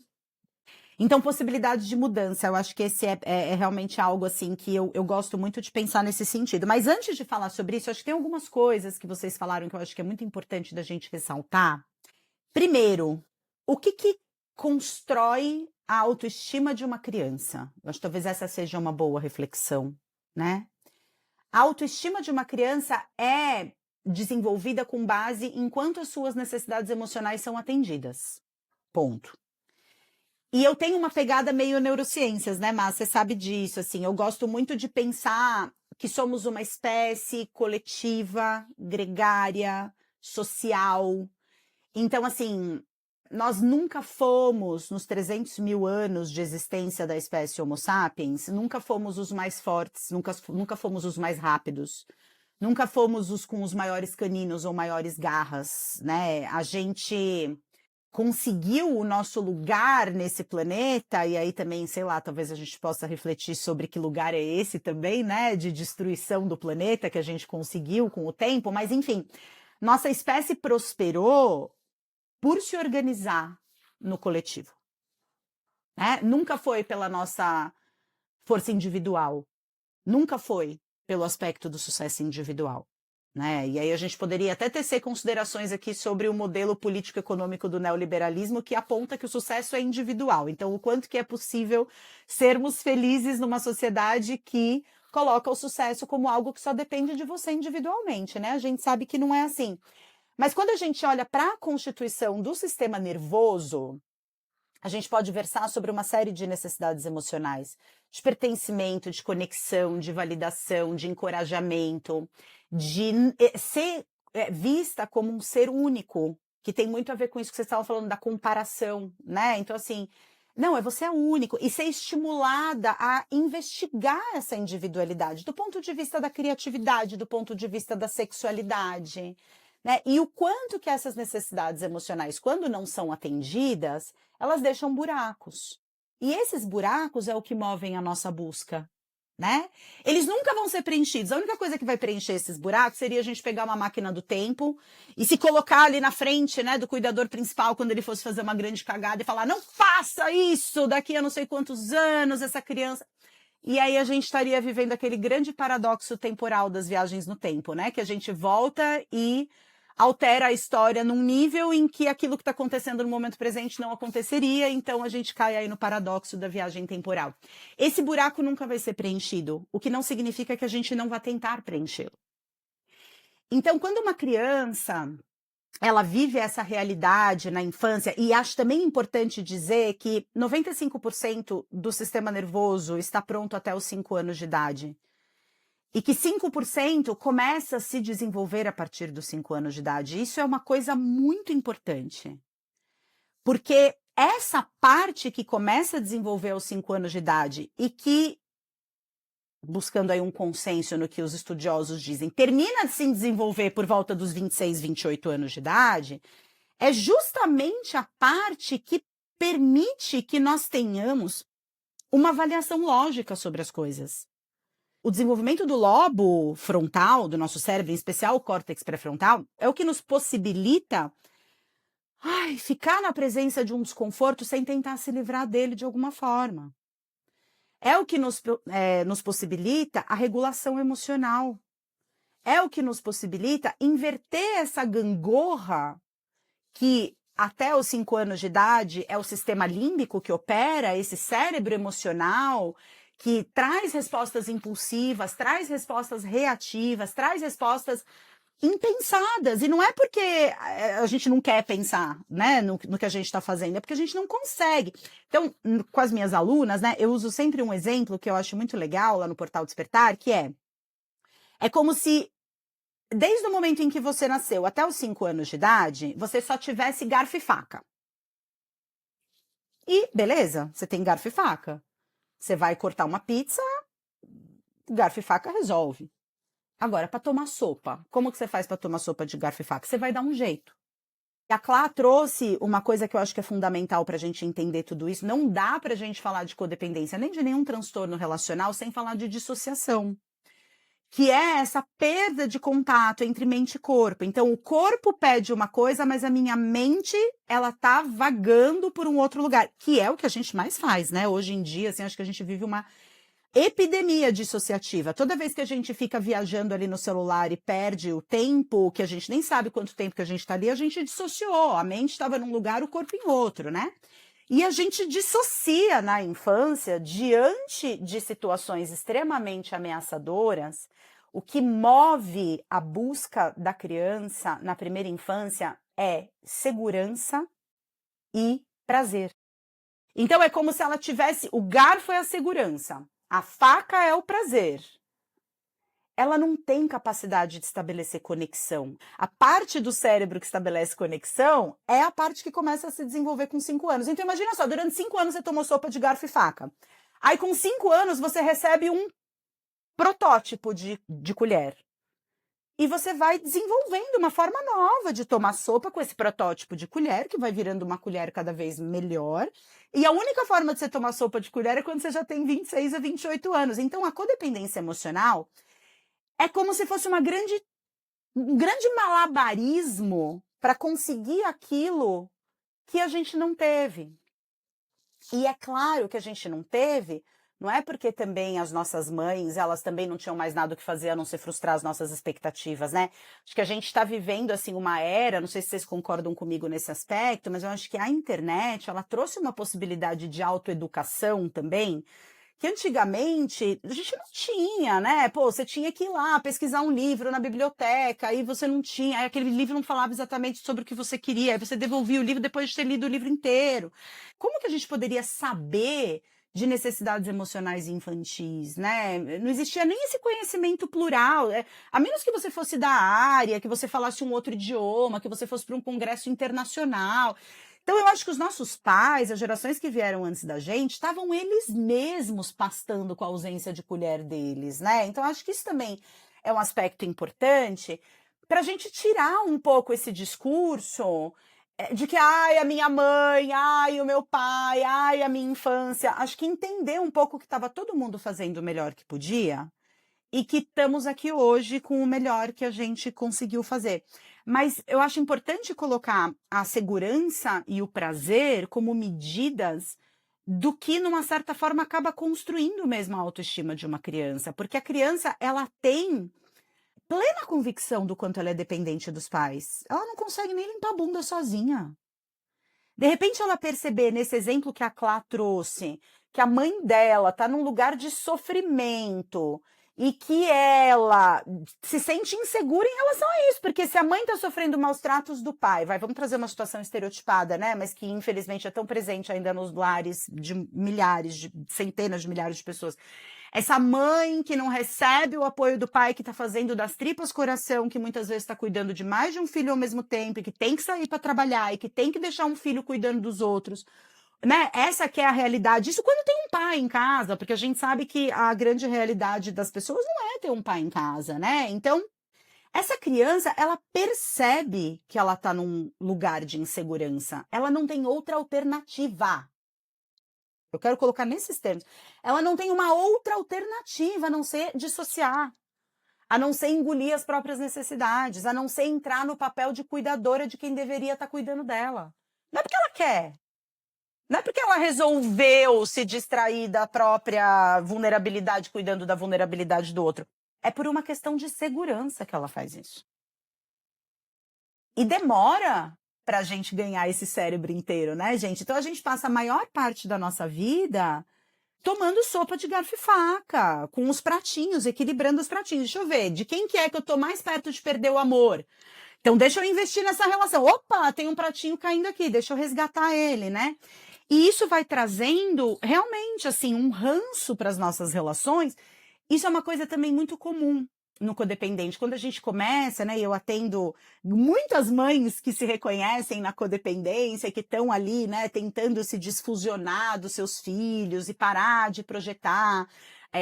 Speaker 3: Então, possibilidade de mudança, eu acho que esse é realmente algo assim que eu gosto muito de pensar nesse sentido. Mas antes de falar sobre isso, acho que tem algumas coisas que vocês falaram que eu acho que é muito importante da gente ressaltar. Primeiro, o que constrói a autoestima de uma criança? Eu acho que talvez essa seja uma boa reflexão, né? A autoestima de uma criança é desenvolvida com base em quanto as suas necessidades emocionais são atendidas. Ponto. E eu tenho uma pegada meio neurociências, né, Mas? Você sabe disso, assim. Eu gosto muito de pensar que somos uma espécie coletiva, gregária, social. Então, assim, nós nunca fomos, nos 300 mil anos de existência da espécie Homo sapiens, nunca fomos os mais fortes, nunca fomos os mais rápidos, nunca fomos os com os maiores caninos ou maiores garras, né? A gente conseguiu o nosso lugar nesse planeta, e aí também, sei lá, talvez a gente possa refletir sobre que lugar é esse também, né, de destruição do planeta que a gente conseguiu com o tempo, mas enfim, nossa espécie prosperou por se organizar no coletivo, né? Nunca foi pela nossa força individual, nunca foi pelo aspecto do sucesso individual. Né? E aí a gente poderia até tecer considerações aqui sobre o modelo político-econômico do neoliberalismo que aponta que o sucesso é individual. Então, o quanto que é possível sermos felizes numa sociedade que coloca o sucesso como algo que só depende de você individualmente, né? A gente sabe que não é assim. Mas quando a gente olha para a constituição do sistema nervoso, a gente pode versar sobre uma série de necessidades emocionais, de pertencimento, de conexão, de validação, de encorajamento, de ser vista como um ser único, que tem muito a ver com isso que vocês estavam falando da comparação, né? Então, assim, não, você é único, e ser estimulada a investigar essa individualidade, do ponto de vista da criatividade, do ponto de vista da sexualidade, né? E o quanto que essas necessidades emocionais, quando não são atendidas, elas deixam buracos. E esses buracos é o que movem a nossa busca né? Eles nunca vão ser preenchidos. A única coisa que vai preencher esses buracos seria a gente pegar uma máquina do tempo e se colocar ali na frente, né, do cuidador principal quando ele fosse fazer uma grande cagada e falar: não faça isso daqui a não sei quantos anos, essa criança. E aí a gente estaria vivendo aquele grande paradoxo temporal das viagens no tempo, né? Que a gente volta e altera a história num nível em que aquilo que está acontecendo no momento presente não aconteceria, então a gente cai aí no paradoxo da viagem temporal. Esse buraco nunca vai ser preenchido, o que não significa que a gente não vá tentar preenchê-lo. Então, quando uma criança ela vive essa realidade na infância, e acho também importante dizer que 95% do sistema nervoso está pronto até os 5 anos de idade. E que 5% começa a se desenvolver a partir dos 5 anos de idade. Isso é uma coisa muito importante. Porque essa parte que começa a desenvolver aos 5 anos de idade e que, buscando aí um consenso no que os estudiosos dizem, termina de se desenvolver por volta dos 26, 28 anos de idade, é justamente a parte que permite que nós tenhamos uma avaliação lógica sobre as coisas. O desenvolvimento do lobo frontal, do nosso cérebro, em especial o córtex pré-frontal, é o que nos possibilita ficar na presença de um desconforto sem tentar se livrar dele de alguma forma. É o que nos possibilita a regulação emocional. É o que nos possibilita inverter essa gangorra que até os 5 anos de idade é o sistema límbico que opera, esse cérebro emocional que traz respostas impulsivas, traz respostas reativas, traz respostas impensadas. E não é porque a gente não quer pensar, né, no que a gente está fazendo, é porque a gente não consegue. Então, com as minhas alunas, né, eu uso sempre um exemplo que eu acho muito legal lá no Portal Despertar, que é como se, desde o momento em que você nasceu até os 5 anos de idade, você só tivesse garfo e faca. E, beleza, você tem garfo e faca. Você vai cortar uma pizza, garfo e faca resolve. Agora, para tomar sopa, como que você faz para tomar sopa de garfo e faca? Você vai dar um jeito. E a Clá trouxe uma coisa que eu acho que é fundamental para a gente entender tudo isso. Não dá para a gente falar de codependência, nem de nenhum transtorno relacional, sem falar de dissociação. Que é essa perda de contato entre mente e corpo. Então, o corpo pede uma coisa, mas a minha mente, ela tá vagando por um outro lugar. Que é o que a gente mais faz, né? Hoje em dia, assim, acho que a gente vive uma epidemia dissociativa. Toda vez que a gente fica viajando ali no celular e perde o tempo, que a gente nem sabe quanto tempo que a gente tá ali, a gente dissociou. A mente estava num lugar, o corpo em outro, né? E a gente dissocia na infância, diante de situações extremamente ameaçadoras. O que move a busca da criança na primeira infância é segurança e prazer. Então é como se ela tivesse, o garfo é a segurança, a faca é o prazer. Ela não tem capacidade de estabelecer conexão. A parte do cérebro que estabelece conexão é a parte que começa a se desenvolver com 5 anos. Então imagina só, durante 5 anos você tomou sopa de garfo e faca. Aí com 5 anos você recebe um protótipo de colher. E você vai desenvolvendo uma forma nova de tomar sopa com esse protótipo de colher, que vai virando uma colher cada vez melhor. E a única forma de você tomar sopa de colher é quando você já tem 26 a 28 anos. Então a codependência emocional é como se fosse um grande malabarismo para conseguir aquilo que a gente não teve. E é claro que a gente não teve, não é porque também as nossas mães, elas também não tinham mais nada o que fazer a não ser frustrar as nossas expectativas, né? Acho que a gente está vivendo, assim, uma era, não sei se vocês concordam comigo nesse aspecto, mas eu acho que a internet, ela trouxe uma possibilidade de autoeducação também, que antigamente a gente não tinha, né? Pô, você tinha que ir lá pesquisar um livro na biblioteca, aí você não tinha, aí aquele livro não falava exatamente sobre o que você queria, aí você devolvia o livro depois de ter lido o livro inteiro. Como que a gente poderia saber de necessidades emocionais infantis, né? Não existia nem esse conhecimento plural, a menos que você fosse da área, que você falasse um outro idioma, que você fosse para um congresso internacional. Então, eu acho que os nossos pais, as gerações que vieram antes da gente, estavam eles mesmos pastando com a ausência de colher deles, né? Então, acho que isso também é um aspecto importante para a gente tirar um pouco esse discurso de que, ai, a minha mãe, ai, o meu pai, ai, a minha infância. Acho que entender um pouco que estava todo mundo fazendo o melhor que podia e que estamos aqui hoje com o melhor que a gente conseguiu fazer. Mas eu acho importante colocar a segurança e o prazer como medidas do que, numa certa forma, acaba construindo mesmo a autoestima de uma criança. Porque a criança, ela tem plena convicção do quanto ela é dependente dos pais. Ela não consegue nem limpar a bunda sozinha. De repente, ela perceber, nesse exemplo que a Clá trouxe, que a mãe dela está num lugar de sofrimento e que ela se sente insegura em relação a isso, porque se a mãe está sofrendo maus tratos do pai, vamos trazer uma situação estereotipada, né? Mas que infelizmente é tão presente ainda nos lares de milhares, de centenas de milhares de pessoas. Essa mãe que não recebe o apoio do pai, que está fazendo das tripas coração, que muitas vezes está cuidando de mais de um filho ao mesmo tempo, e que tem que sair para trabalhar, e que tem que deixar um filho cuidando dos outros, né? Essa que é a realidade. Isso quando tem um pai em casa, porque a gente sabe que a grande realidade das pessoas não é ter um pai em casa, né? Então, essa criança, ela percebe que ela está num lugar de insegurança. Ela não tem outra alternativa. Eu quero colocar nesses termos. Ela não tem uma outra alternativa a não ser dissociar, a não ser engolir as próprias necessidades, a não ser entrar no papel de cuidadora de quem deveria estar cuidando dela. Não é porque ela quer. Não é porque ela resolveu se distrair da própria vulnerabilidade cuidando da vulnerabilidade do outro. É por uma questão de segurança que ela faz isso. E demora para a gente ganhar esse cérebro inteiro, né, gente? Então a gente passa a maior parte da nossa vida tomando sopa de garfo e faca, com os pratinhos, equilibrando os pratinhos. Deixa eu ver, de quem que é que eu tô mais perto de perder o amor? Então deixa eu investir nessa relação. Opa, tem um pratinho caindo aqui, deixa eu resgatar ele, né? E isso vai trazendo realmente assim um ranço para as nossas relações. Isso é uma coisa também muito comum no codependente. Quando a gente começa, né, eu atendo muitas mães que se reconhecem na codependência, que estão ali, né, tentando se desfusionar dos seus filhos e parar de projetar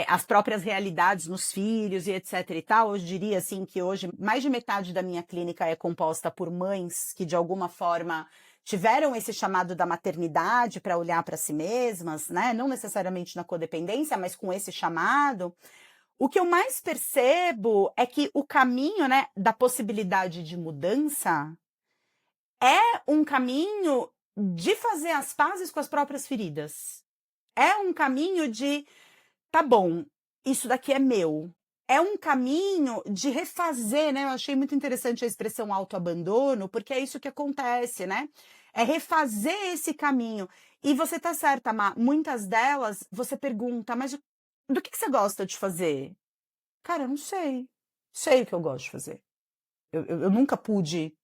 Speaker 3: as próprias realidades nos filhos e etc e tal. Eu diria assim que hoje mais de metade da minha clínica é composta por mães que de alguma forma tiveram esse chamado da maternidade para olhar para si mesmas, né, não necessariamente na codependência, mas com esse chamado. O que eu mais percebo é que o caminho, né, da possibilidade de mudança é um caminho de fazer as pazes com as próprias feridas. É um caminho de, tá bom, isso daqui é meu. É um caminho de refazer, né? Eu achei muito interessante a expressão autoabandono, porque é isso que acontece, né? É refazer esse caminho. E você tá certa, Má, muitas delas você pergunta, mas do que você gosta de fazer? Cara, eu não sei. Sei o que eu gosto de fazer. Eu nunca pude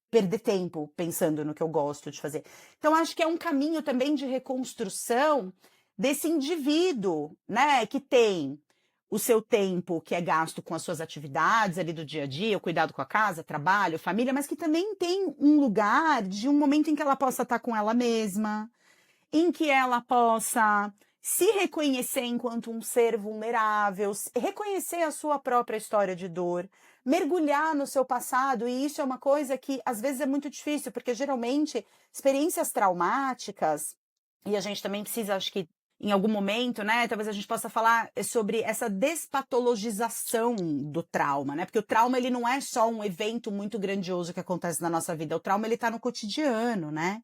Speaker 3: perder tempo pensando no que eu gosto de fazer. Então, acho que é um caminho também de reconstrução desse indivíduo, né? Que tem o seu tempo que é gasto com as suas atividades ali do dia a dia, o cuidado com a casa, trabalho, família, mas que também tem um lugar de um momento em que ela possa estar com ela mesma, em que ela possa se reconhecer enquanto um ser vulnerável, reconhecer a sua própria história de dor, mergulhar no seu passado, e isso é uma coisa que às vezes é muito difícil, porque geralmente experiências traumáticas, e a gente também precisa, acho que em algum momento, né, talvez a gente possa falar sobre essa despatologização do trauma, né, porque o trauma ele não é só um evento muito grandioso que acontece na nossa vida, o trauma ele tá no cotidiano, né.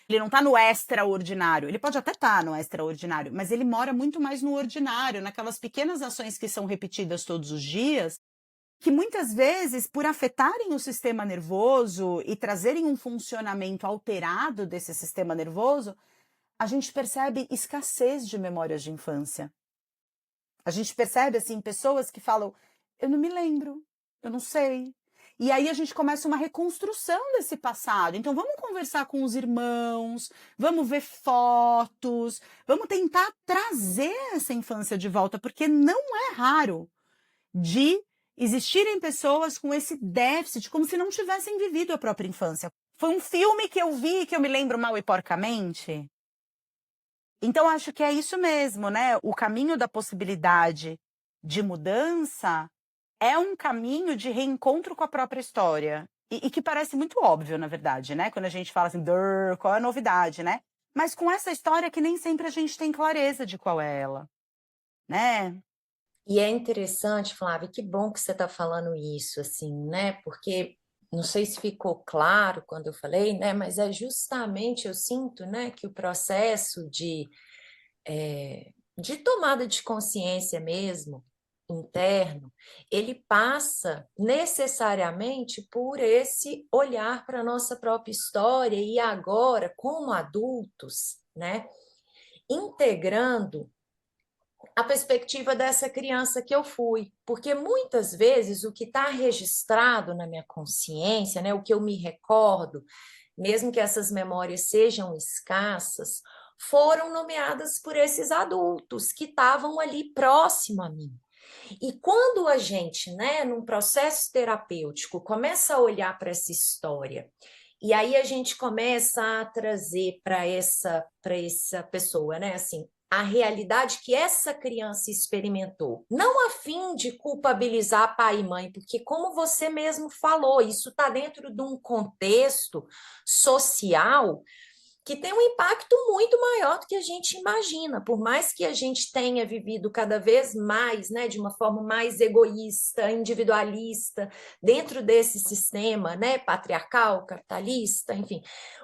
Speaker 3: Ele não está no extraordinário, ele pode até estar no extraordinário, mas ele mora muito mais no ordinário, naquelas pequenas ações que são repetidas todos os dias, que muitas vezes, por afetarem o sistema nervoso e trazerem um funcionamento alterado desse sistema nervoso, a gente percebe escassez de memórias de infância. A gente percebe, assim, pessoas que falam, eu não me lembro, eu não sei. E aí a gente começa uma reconstrução desse passado. Então vamos conversar com os irmãos, vamos ver fotos, vamos tentar trazer essa infância de volta, porque não é raro de existirem pessoas com esse déficit, como se não tivessem vivido a própria infância. Foi um filme que eu vi, que eu me lembro mal e porcamente. Então acho que é isso mesmo, né? O caminho da possibilidade de mudança é um caminho de reencontro com a própria história e que parece muito óbvio, na verdade, né? Quando a gente fala assim, "Durr, qual é a novidade, né?" Mas com essa história que nem sempre a gente tem clareza de qual é ela, né?
Speaker 1: E é interessante, Flávia, que bom que você está falando isso, assim, né? Porque não sei se ficou claro quando eu falei, né? Mas é justamente, eu sinto, né, que o processo de tomada de consciência mesmo, interno, ele passa necessariamente por esse olhar para a nossa própria história e agora, como adultos, né? Integrando a perspectiva dessa criança que eu fui, porque muitas vezes o que está registrado na minha consciência, né, o que eu me recordo, mesmo que essas memórias sejam escassas, foram nomeadas por esses adultos que estavam ali próximo a mim. E quando a gente, né, num processo terapêutico, começa a olhar para essa história, e aí a gente começa a trazer para essa pessoa, né, assim, a realidade que essa criança experimentou, não a fim de culpabilizar pai e mãe, porque como você mesmo falou, isso está dentro de um contexto social que tem um impacto muito maior do que a gente imagina, por mais que a gente tenha vivido cada vez mais, né, de uma forma mais egoísta, individualista, dentro desse sistema, né, patriarcal, capitalista, enfim,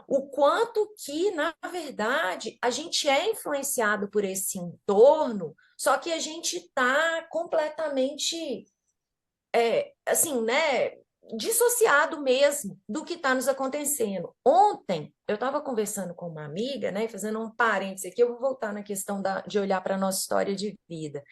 Speaker 1: o quanto que, na verdade, a gente é influenciado por esse entorno, só que a gente está completamente assim, né, dissociado mesmo do que está nos acontecendo. Ontem, eu estava conversando com uma amiga, né, fazendo um parênteses aqui, eu vou voltar na questão de olhar para a nossa história de vida,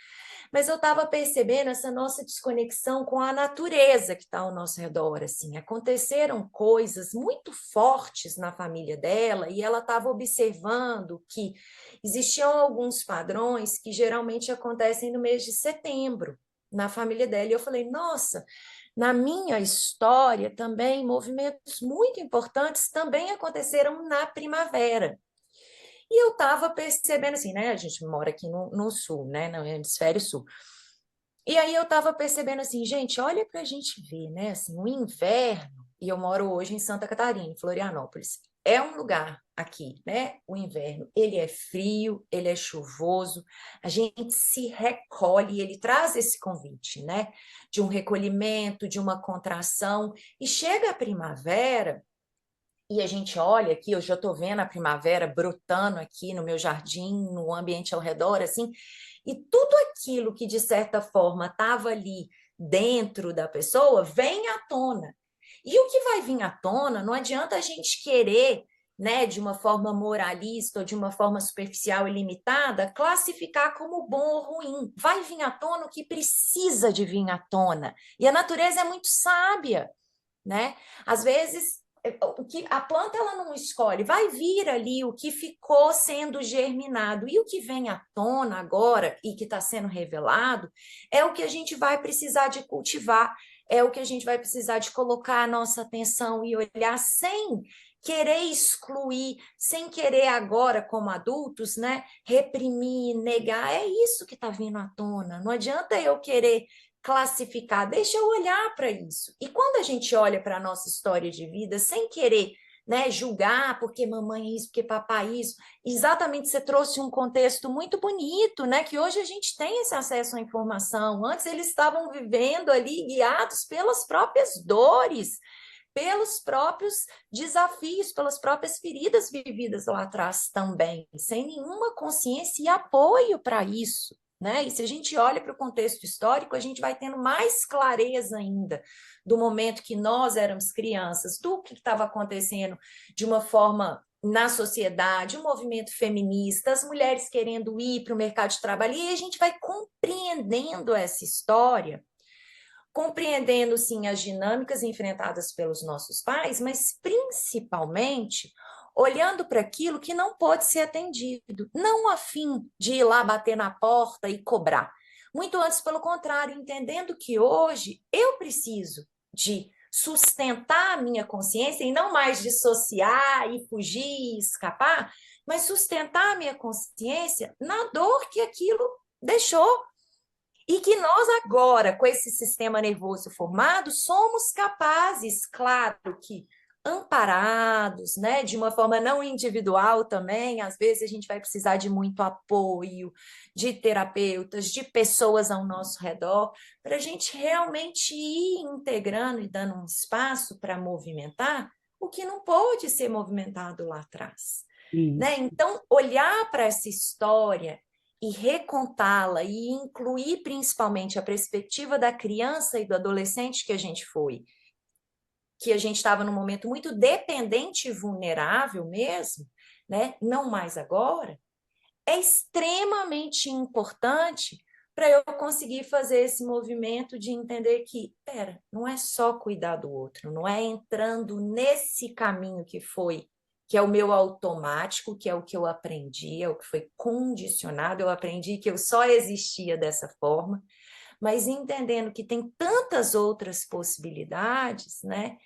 Speaker 1: mas eu estava percebendo essa nossa desconexão com a natureza que está ao nosso redor, assim, aconteceram coisas muito fortes na família dela e ela estava observando que existiam alguns padrões que geralmente acontecem no mês de setembro, na família dela. E eu falei, nossa, na minha história também, movimentos muito importantes também aconteceram na primavera. E eu estava percebendo assim, né? A gente mora aqui no sul, né? No hemisfério sul. E aí eu estava percebendo assim, gente, olha para a gente ver, né? Assim, o inverno, e eu moro hoje em Santa Catarina, em Florianópolis. É um lugar aqui, né? O inverno, ele é frio, ele é chuvoso, a gente se recolhe, ele traz esse convite, né? De um recolhimento, de uma contração, e chega a primavera, e a gente olha aqui, eu já estou vendo a primavera brotando aqui no meu jardim, no ambiente ao redor, assim, e tudo aquilo que, de certa forma, estava ali dentro da pessoa, vem à tona. E o que vai vir à tona, não adianta a gente querer, né, de uma forma moralista ou de uma forma superficial e limitada, classificar como bom ou ruim. Vai vir à tona o que precisa de vir à tona. E a natureza é muito sábia, né? Às vezes o que a planta ela não escolhe, vai vir ali o que ficou sendo germinado e o que vem à tona agora e que está sendo revelado é o que a gente vai precisar de cultivar, é o que a gente vai precisar de colocar a nossa atenção e olhar sem querer excluir, sem querer agora como adultos, né, reprimir, negar, é isso que está vindo à tona. Não adianta eu querer classificar, deixa eu olhar para isso. E quando a gente olha para a nossa história de vida sem querer, né, julgar porque mamãe é isso, porque papai é isso, exatamente você trouxe um contexto muito bonito, né, que hoje a gente tem esse acesso à informação. Antes eles estavam vivendo ali guiados pelas próprias dores, pelos próprios desafios, pelas próprias feridas vividas lá atrás também, sem nenhuma consciência e apoio para isso. Né? E se a gente olha para o contexto histórico, a gente vai tendo mais clareza ainda do momento que nós éramos crianças, do que estava acontecendo de uma forma na sociedade, o movimento feminista, as mulheres querendo ir para o mercado de trabalho, e a gente vai compreendendo essa história, compreendendo, sim, as dinâmicas enfrentadas pelos nossos pais, mas principalmente olhando para aquilo que não pode ser atendido, não a fim de ir lá bater na porta e cobrar. Muito antes, pelo contrário, entendendo que hoje eu preciso de sustentar a minha consciência e não mais dissociar e fugir e escapar, mas sustentar a minha consciência na dor que aquilo deixou. E que nós agora, com esse sistema nervoso formado, somos capazes, claro que amparados, né, de uma forma não individual também, às vezes a gente vai precisar de muito apoio, de terapeutas, de pessoas ao nosso redor, para a gente realmente ir integrando e dando um espaço para movimentar o que não pôde ser movimentado lá atrás, né? Então, olhar para essa história e recontá-la e incluir principalmente a perspectiva da criança e do adolescente que a gente foi, que a gente estava num momento muito dependente e vulnerável mesmo, né? Não mais agora, é extremamente importante para eu conseguir fazer esse movimento de entender que, pera, não é só cuidar do outro, não é entrando nesse caminho que é o meu automático, que é o que eu aprendi, é o que foi condicionado, eu aprendi que eu só existia dessa forma, mas entendendo que tem tantas outras possibilidades, né?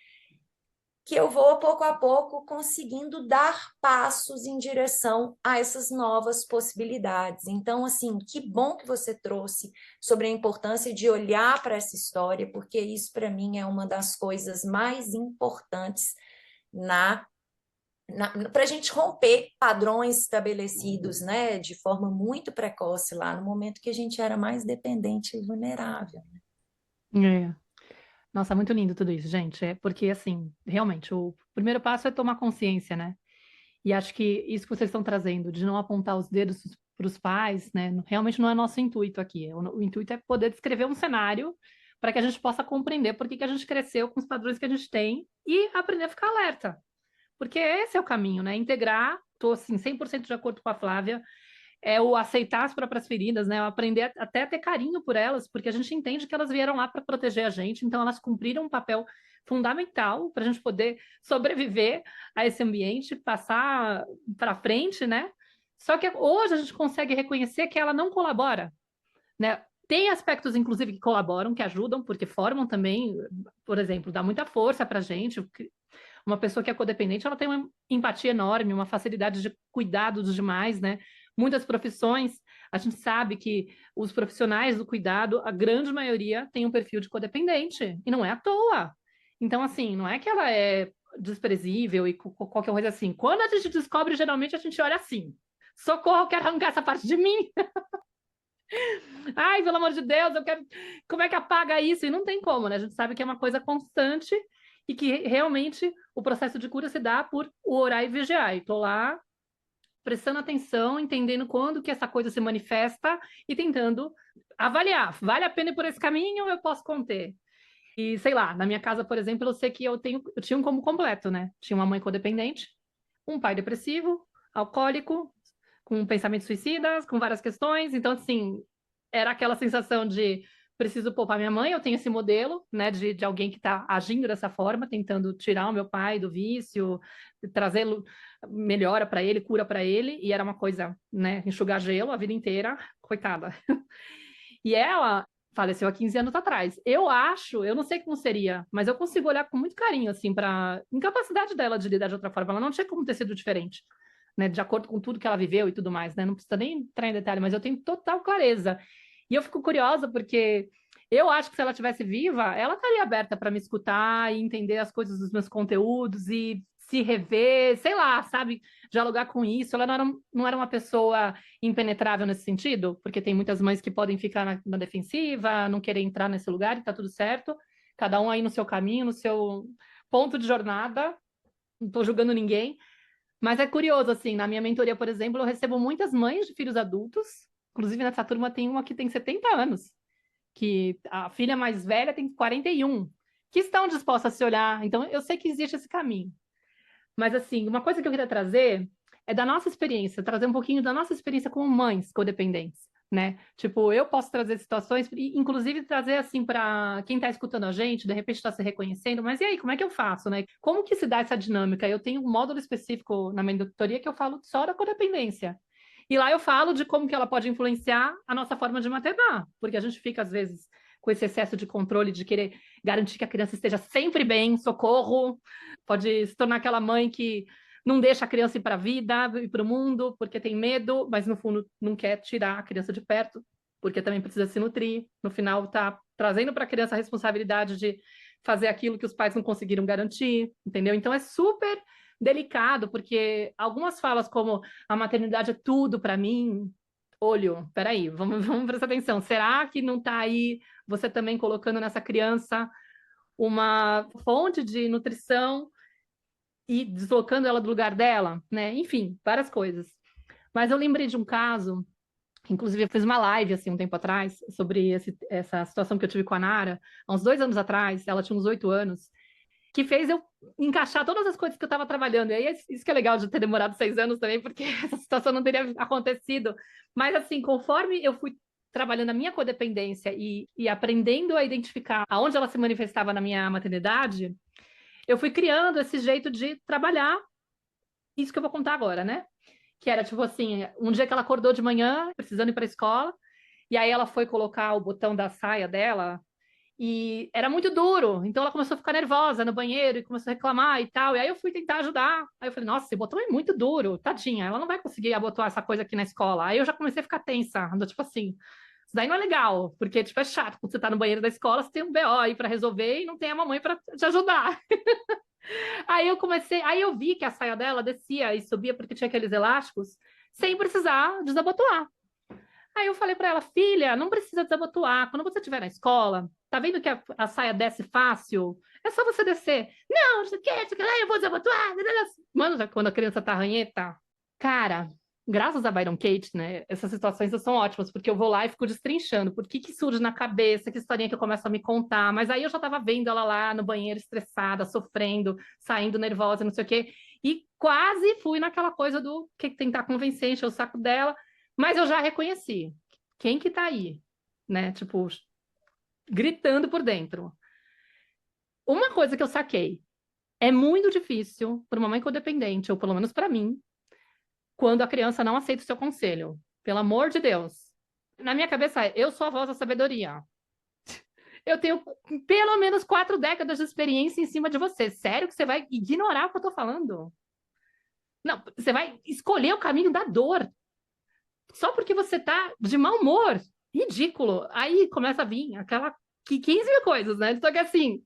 Speaker 1: Que eu vou, pouco a pouco, conseguindo dar passos em direção a essas novas possibilidades. Então, assim, que bom que você trouxe sobre a importância de olhar para essa história, porque isso, para mim, é uma das coisas mais importantes para a gente romper padrões estabelecidos, né, de forma muito precoce lá, no momento que a gente era mais dependente e vulnerável.
Speaker 2: É. Nossa, muito lindo tudo isso, gente. É porque, assim, realmente, o primeiro passo é tomar consciência, né? E acho que isso que vocês estão trazendo, de não apontar os dedos para os pais, né? Realmente não é nosso intuito aqui. O intuito é poder descrever um cenário para que a gente possa compreender por que que a gente cresceu com os padrões que a gente tem e aprender a ficar alerta. Porque esse é o caminho, né? Integrar, estou assim, 100% de acordo com a Flávia, é o aceitar as próprias feridas, né? O aprender até a ter carinho por elas, porque a gente entende que elas vieram lá para proteger a gente, então elas cumpriram um papel fundamental para a gente poder sobreviver a esse ambiente, passar para frente, né? Só que hoje a gente consegue reconhecer que ela não colabora, né? Tem aspectos, inclusive, que colaboram, que ajudam, porque formam também, por exemplo, dá muita força para a gente. Uma pessoa que é codependente, ela tem uma empatia enorme, uma facilidade de cuidado dos demais, né? Muitas profissões, a gente sabe que os profissionais do cuidado, a grande maioria tem um perfil de codependente, e não é à toa. Então, assim, não é que ela é desprezível e qualquer coisa assim. Quando a gente descobre, geralmente a gente olha assim: socorro, eu quero arrancar essa parte de mim. Ai, pelo amor de Deus, eu quero. Como é que apaga isso? E não tem como, né? A gente sabe que é uma coisa constante e que realmente o processo de cura se dá por orar e vigiar. E tô lá prestando atenção, entendendo quando que essa coisa se manifesta e tentando avaliar. Vale a pena ir por esse caminho ou eu posso conter? E, sei lá, na minha casa, por exemplo, eu sei que eu tinha um combo completo, né? Tinha uma mãe codependente, um pai depressivo, alcoólico, com pensamentos suicidas, com várias questões. Então, assim, era aquela sensação de preciso poupar minha mãe, eu tenho esse modelo, né, de alguém que está agindo dessa forma, tentando tirar o meu pai do vício, trazer melhora para ele, cura para ele, e era uma coisa, né, enxugar gelo a vida inteira, coitada. E ela faleceu há 15 anos atrás. Eu não sei como seria, mas eu consigo olhar com muito carinho, assim, para incapacidade dela de lidar de outra forma. Ela não tinha como ter sido diferente, né, de acordo com tudo que ela viveu e tudo mais, né? Não precisa nem entrar em detalhe, mas eu tenho total clareza. E eu fico curiosa porque eu acho que se ela tivesse viva, ela estaria aberta para me escutar e entender as coisas dos meus conteúdos e se rever, sei lá, sabe, dialogar com isso. Ela não era uma pessoa impenetrável nesse sentido, porque tem muitas mães que podem ficar na defensiva, não querer entrar nesse lugar e tá tudo certo. Cada um aí no seu caminho, no seu ponto de jornada. Não estou julgando ninguém. Mas é curioso, assim, na minha mentoria, por exemplo, eu recebo muitas mães de filhos adultos, inclusive nessa turma tem uma que tem 70 anos, que a filha mais velha tem 41, que estão dispostas a se olhar. Então, eu sei que existe esse caminho. Mas, assim, uma coisa que eu queria trazer é da nossa experiência, trazer um pouquinho da nossa experiência como mães codependentes, né? Tipo, eu posso trazer situações, inclusive trazer, assim, para quem está escutando a gente, de repente está se reconhecendo, mas e aí, como é que eu faço, né? Como que se dá essa dinâmica? Eu tenho um módulo específico na minha mentoria que eu falo só da codependência. E lá eu falo de como que ela pode influenciar a nossa forma de maternar, porque a gente fica, às vezes, com esse excesso de controle, de querer garantir que a criança esteja sempre bem, socorro, pode se tornar aquela mãe que não deixa a criança ir para a vida, ir para o mundo, porque tem medo, mas no fundo não quer tirar a criança de perto. porque também precisa se nutrir. No final, tá trazendo para a criança a responsabilidade de fazer aquilo que os pais não conseguiram garantir, entendeu? Então é super delicado, porque algumas falas como a maternidade é tudo para mim, olho, peraí, vamos prestar atenção. Será que não está aí você também colocando nessa criança uma fonte de nutrição e deslocando ela do lugar dela, né? Enfim, várias coisas. Mas eu lembrei de um caso, inclusive eu fiz uma live, assim, um tempo atrás, sobre essa situação que eu tive com a Nara, há uns 2 anos atrás, ela tinha uns 8 anos, que fez eu encaixar todas as coisas que eu estava trabalhando. E aí, isso que é legal de ter demorado 6 anos também, porque essa situação não teria acontecido. Mas, assim, conforme eu fui trabalhando a minha codependência e aprendendo a identificar aonde ela se manifestava na minha maternidade, eu fui criando esse jeito de trabalhar isso que eu vou contar agora, né? Que era, tipo assim, um dia que ela acordou de manhã, precisando ir para a escola, e aí ela foi colocar o botão da saia dela, e era muito duro, então ela começou a ficar nervosa no banheiro, e começou a reclamar e tal, e aí eu fui tentar ajudar, aí eu falei, nossa, esse botão é muito duro, tadinha, ela não vai conseguir abotoar essa coisa aqui na escola, aí eu já comecei a ficar tensa, tipo assim, isso daí não é legal, porque, tipo, é chato, quando você tá no banheiro da escola, você tem um BO aí para resolver, e não tem a mamãe para te ajudar. Aí eu vi que a saia dela descia e subia porque tinha aqueles elásticos, sem precisar desabotoar. Aí eu falei para ela, filha, não precisa desabotoar. Quando você estiver na escola, tá vendo que a saia desce fácil? É só você descer. Não, isso aqui, eu vou desabotoar. Mano, quando a criança tá ranheta, cara, graças a Byron Katie, né? Essas situações são ótimas, porque eu vou lá e fico destrinchando. Por que surge na cabeça, que historinha que eu começo a me contar. Mas aí eu já tava vendo ela lá no banheiro, estressada, sofrendo, saindo nervosa, não sei o quê. E quase fui naquela coisa do que tentar convencer, encher o saco dela. Mas eu já reconheci. Quem que tá aí? Né? Tipo, gritando por dentro. Uma coisa que eu saquei. É muito difícil para uma mãe codependente, ou pelo menos para mim, quando a criança não aceita o seu conselho. Pelo amor de Deus. Na minha cabeça, eu sou a voz da sabedoria. Eu tenho pelo menos 4 décadas de experiência em cima de você. Sério que você vai ignorar o que eu tô falando? Não, você vai escolher o caminho da dor. Só porque você tá de mau humor. Ridículo. Aí começa a vir aquela 15 mil coisas, né? Só que assim,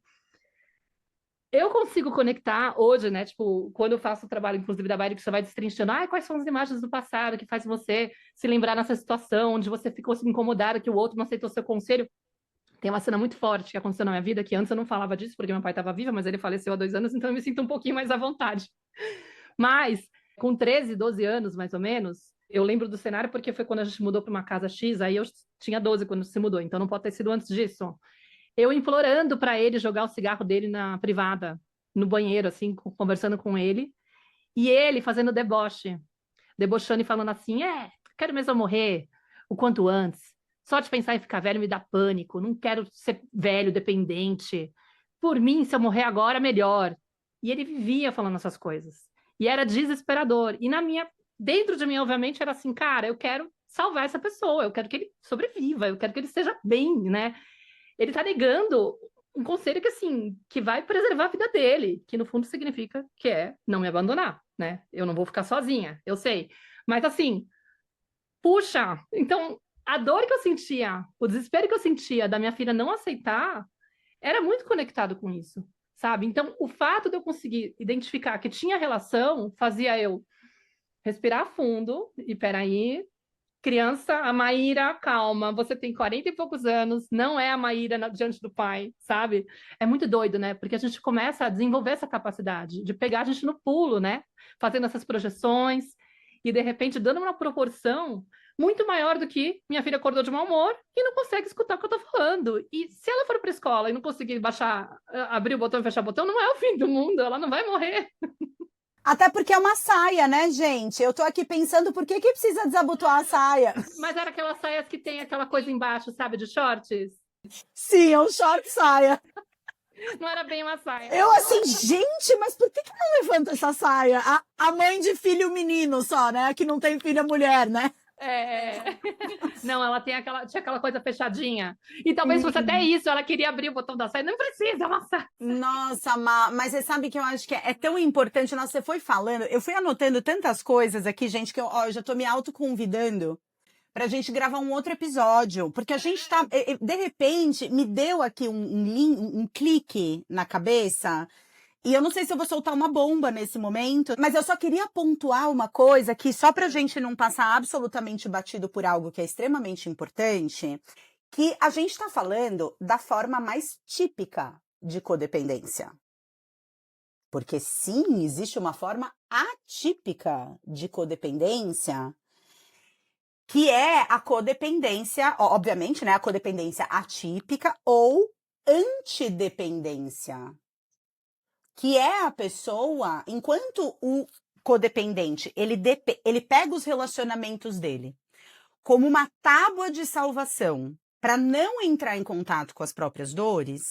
Speaker 2: eu consigo conectar hoje, né? Tipo, quando eu faço o trabalho, inclusive, da Baile, que você vai destrinchando, quais são as imagens do passado que faz você se lembrar nessa situação, onde você ficou incomodada que o outro não aceitou seu conselho. Tem uma cena muito forte que aconteceu na minha vida, que antes eu não falava disso, porque meu pai estava vivo, mas ele faleceu há 2 anos, então eu me sinto um pouquinho mais à vontade. Mas, com 13, 12 anos, mais ou menos, eu lembro do cenário porque foi quando a gente mudou para uma casa X, aí eu tinha 12 quando se mudou, então não pode ter sido antes disso. Eu implorando para ele jogar o cigarro dele na privada, no banheiro, assim, conversando com ele, e ele fazendo deboche, debochando e falando assim, quero mesmo morrer o quanto antes, só de pensar em ficar velho me dá pânico, não quero ser velho, dependente, por mim, se eu morrer agora, melhor. E ele vivia falando essas coisas, e era desesperador, e dentro de mim, obviamente, era assim, cara, eu quero salvar essa pessoa, eu quero que ele sobreviva, eu quero que ele esteja bem, né? Ele tá negando um conselho que, assim, que vai preservar a vida dele, que no fundo significa que é não me abandonar, né? Eu não vou ficar sozinha, eu sei. Mas, assim, puxa, então, a dor que eu sentia, o desespero que eu sentia da minha filha não aceitar, era muito conectado com isso, sabe? Então, o fato de eu conseguir identificar que tinha relação, fazia eu respirar fundo, e peraí, criança, a Maíra, calma, você tem 40 e poucos anos, não é a Maíra diante do pai, sabe? É muito doido, né? Porque a gente começa a desenvolver essa capacidade de pegar a gente no pulo, né? Fazendo essas projeções e, de repente, dando uma proporção muito maior do que minha filha acordou de mau humor e não consegue escutar o que eu tô falando. E se ela for para a escola e não conseguir abrir o botão e fechar o botão, não é o fim do mundo, ela não vai morrer.
Speaker 3: Até porque é uma saia, né, gente? Eu tô aqui pensando por que precisa desabotoar a saia.
Speaker 2: Mas era aquelas saias que tem aquela coisa embaixo, sabe, de shorts?
Speaker 3: Sim, é um short saia.
Speaker 2: Não era bem uma saia.
Speaker 3: Eu assim, gente, mas por que não levanta essa saia? A mãe de filho menino só, né? Que não tem filha mulher, né?
Speaker 2: Não, ela tinha aquela coisa fechadinha. E talvez fosse até isso, ela queria abrir o botão da saia. Não precisa, nossa.
Speaker 3: Nossa, mas você sabe que eu acho que é tão importante. Nossa, você foi falando, eu fui anotando tantas coisas aqui, gente, que eu já tô me autoconvidando pra gente gravar um outro episódio, porque a gente tá, de repente, me deu aqui um clique na cabeça, e eu não sei se eu vou soltar uma bomba nesse momento, mas eu só queria pontuar uma coisa que, só pra gente não passar absolutamente batido por algo que é extremamente importante, que a gente tá falando da forma mais típica de codependência. Porque sim, existe uma forma atípica de codependência, que é a codependência, obviamente, né, a codependência atípica ou antidependência, que é a pessoa, enquanto o codependente, ele pega os relacionamentos dele como uma tábua de salvação para não entrar em contato com as próprias dores,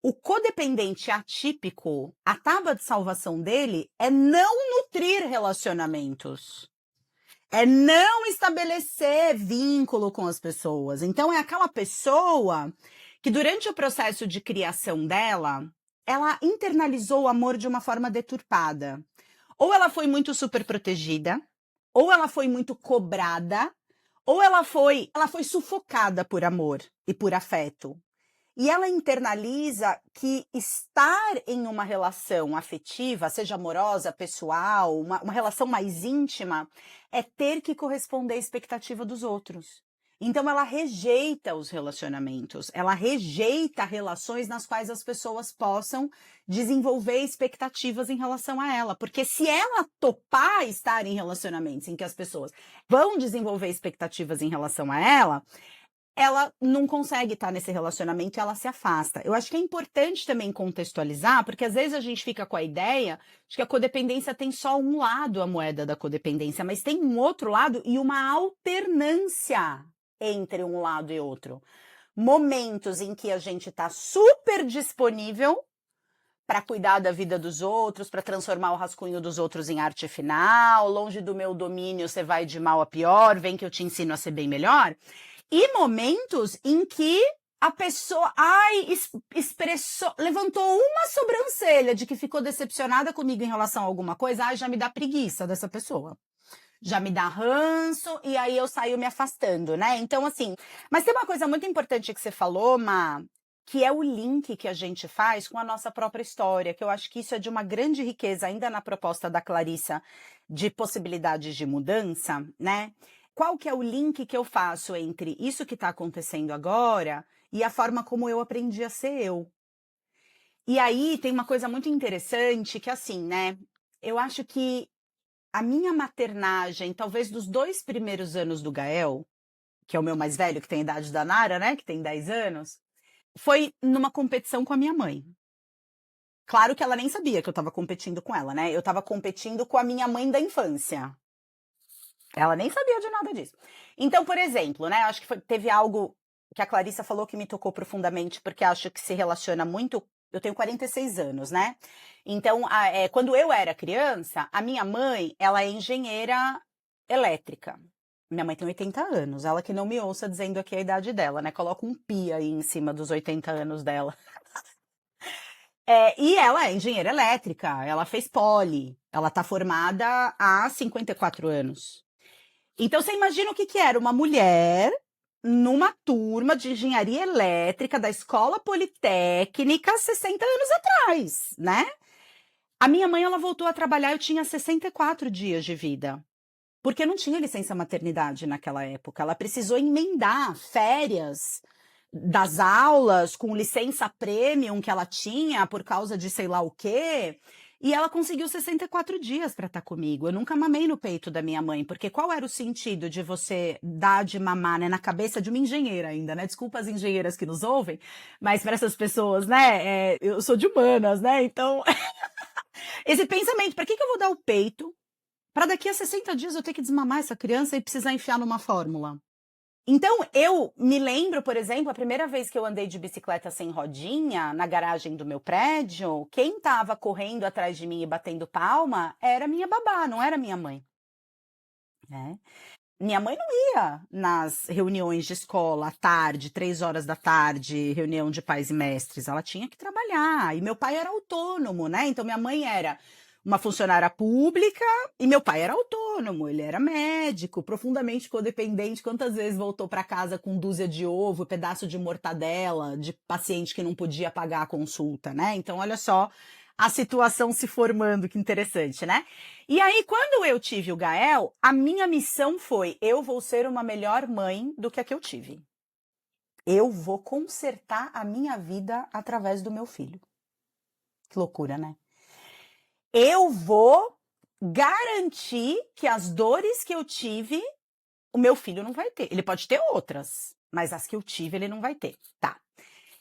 Speaker 3: o codependente atípico, a tábua de salvação dele é não nutrir relacionamentos. É não estabelecer vínculo com as pessoas. Então, é aquela pessoa que, durante o processo de criação dela, ela internalizou o amor de uma forma deturpada. Ou ela foi muito super protegida, ou ela foi muito cobrada, ou ela foi sufocada por amor e por afeto. E ela internaliza que estar em uma relação afetiva, seja amorosa, pessoal, uma relação mais íntima, é ter que corresponder à expectativa dos outros. Então ela rejeita os relacionamentos, ela rejeita relações nas quais as pessoas possam desenvolver expectativas em relação a ela. Porque se ela topar estar em relacionamentos em que as pessoas vão desenvolver expectativas em relação a ela não consegue estar nesse relacionamento e ela se afasta. Eu acho que é importante também contextualizar, porque às vezes a gente fica com a ideia de que a codependência tem só um lado, a moeda da codependência, mas tem um outro lado e uma alternância entre um lado e outro. Momentos em que a gente está super disponível para cuidar da vida dos outros, para transformar o rascunho dos outros em arte final, longe do meu domínio, você vai de mal a pior, vem que eu te ensino a ser bem melhor. E momentos em que a pessoa, expressou, levantou uma sobrancelha de que ficou decepcionada comigo em relação a alguma coisa, já me dá preguiça dessa pessoa. Já me dá ranço, e aí eu saio me afastando, né? Então, assim, mas tem uma coisa muito importante que você falou, Má, que é o link que a gente faz com a nossa própria história, que eu acho que isso é de uma grande riqueza, ainda na proposta da Clarissa, de possibilidades de mudança, né? Qual que é o link que eu faço entre isso que está acontecendo agora e a forma como eu aprendi a ser eu? E aí tem uma coisa muito interessante que, assim, né? Eu acho que a minha maternagem, talvez dos 2 primeiros anos do Gael, que é o meu mais velho, que tem a idade da Nara, né? Que tem 10 anos, foi numa competição com a minha mãe. Claro que ela nem sabia que eu estava competindo com ela, né? Eu estava competindo com a minha mãe da infância. Ela nem sabia de nada disso. Então, por exemplo, né, acho que teve algo que a Clarissa falou que me tocou profundamente, porque acho que se relaciona muito. Eu tenho 46 anos, né? Então, quando eu era criança, a minha mãe, ela é engenheira elétrica. Minha mãe tem 80 anos, ela que não me ouça dizendo aqui a idade dela, né? Coloca um pi aí em cima dos 80 anos dela. E ela é engenheira elétrica, ela fez poli, ela tá formada há 54 anos. Então, você imagina o que era uma mulher numa turma de engenharia elétrica da Escola Politécnica 60 anos atrás, né? A minha mãe, ela voltou a trabalhar, eu tinha 64 dias de vida, porque não tinha licença maternidade naquela época. Ela precisou emendar férias das aulas com licença premium que ela tinha por causa de sei lá o quê. E ela conseguiu 64 dias para estar comigo. Eu nunca mamei no peito da minha mãe, porque qual era o sentido de você dar de mamar, né, na cabeça de uma engenheira ainda, né? Desculpa as engenheiras que nos ouvem, mas para essas pessoas, né, eu sou de humanas, né? Então, esse pensamento, para que eu vou dar o peito para daqui a 60 dias eu ter que desmamar essa criança e precisar enfiar numa fórmula? Então, eu me lembro, por exemplo, a primeira vez que eu andei de bicicleta sem rodinha na garagem do meu prédio, quem estava correndo atrás de mim e batendo palma era minha babá, não era minha mãe. Né? Minha mãe não ia nas reuniões de escola à tarde, 3 horas da tarde, reunião de pais e mestres. Ela tinha que trabalhar. E meu pai era autônomo, né? Então, minha mãe era uma funcionária pública, e meu pai era autônomo, ele era médico, profundamente codependente. Quantas vezes voltou para casa com dúzia de ovo, pedaço de mortadela, de paciente que não podia pagar a consulta, né? Então, olha só a situação se formando, que interessante, né? E aí, quando eu tive o Gael, a minha missão foi: eu vou ser uma melhor mãe do que a que eu tive. Eu vou consertar a minha vida através do meu filho. Que loucura, né? Eu vou garantir que as dores que eu tive, o meu filho não vai ter. Ele pode ter outras, mas as que eu tive, ele não vai ter. Tá.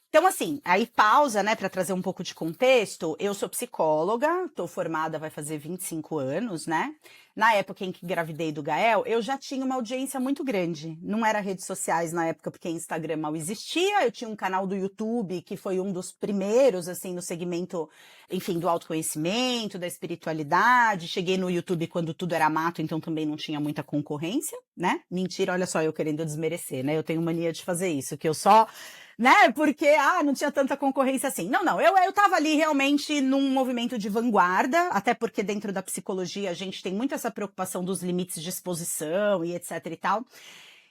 Speaker 3: Então, assim, aí pausa, né, para trazer um pouco de contexto. Eu sou psicóloga, tô formada, vai fazer 25 anos, né? Na época em que engravidei do Gael, eu já tinha uma audiência muito grande. Não era redes sociais na época, porque Instagram mal existia. Eu tinha um canal do YouTube, que foi um dos primeiros, assim, no segmento, enfim, do autoconhecimento, da espiritualidade. Cheguei no YouTube quando tudo era mato, então também não tinha muita concorrência, né? Mentira, olha só, eu querendo desmerecer, né? Eu tenho mania de fazer isso, que eu só... né? Porque, não tinha tanta concorrência assim. Não, eu tava ali realmente num movimento de vanguarda, até porque dentro da psicologia a gente tem muito essa preocupação dos limites de exposição e etc e tal.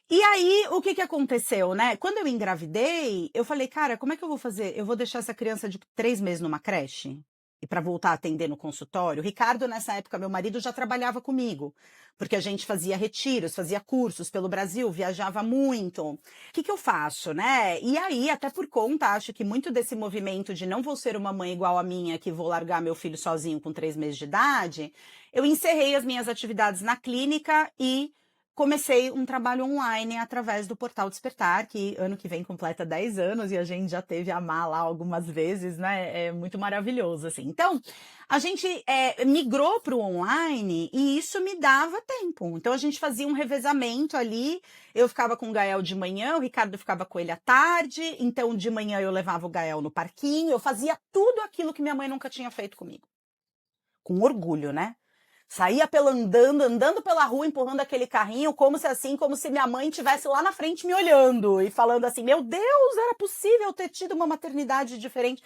Speaker 3: E aí, o que aconteceu, né? Quando eu engravidei, eu falei, cara, como é que eu vou fazer? Eu vou deixar essa criança de 3 meses numa creche? E para voltar a atender no consultório? O Ricardo, nessa época, meu marido, já trabalhava comigo, porque a gente fazia retiros, fazia cursos pelo Brasil, viajava muito. O que eu faço, né? E aí, até por conta, acho que muito desse movimento de não vou ser uma mãe igual a minha, que vou largar meu filho sozinho com 3 meses de idade, eu encerrei as minhas atividades na clínica e comecei um trabalho online através do Portal Despertar, que ano que vem completa 10 anos e a gente já teve a Má lá algumas vezes, né? É muito maravilhoso, assim. Então, a gente migrou para o online e isso me dava tempo. Então, a gente fazia um revezamento ali. Eu ficava com o Gael de manhã, o Ricardo ficava com ele à tarde. Então, de manhã eu levava o Gael no parquinho. Eu fazia tudo aquilo que minha mãe nunca tinha feito comigo. Com orgulho, né? Saía andando pela rua, empurrando aquele carrinho, como se minha mãe estivesse lá na frente me olhando e falando assim, meu Deus, era possível ter tido uma maternidade diferente.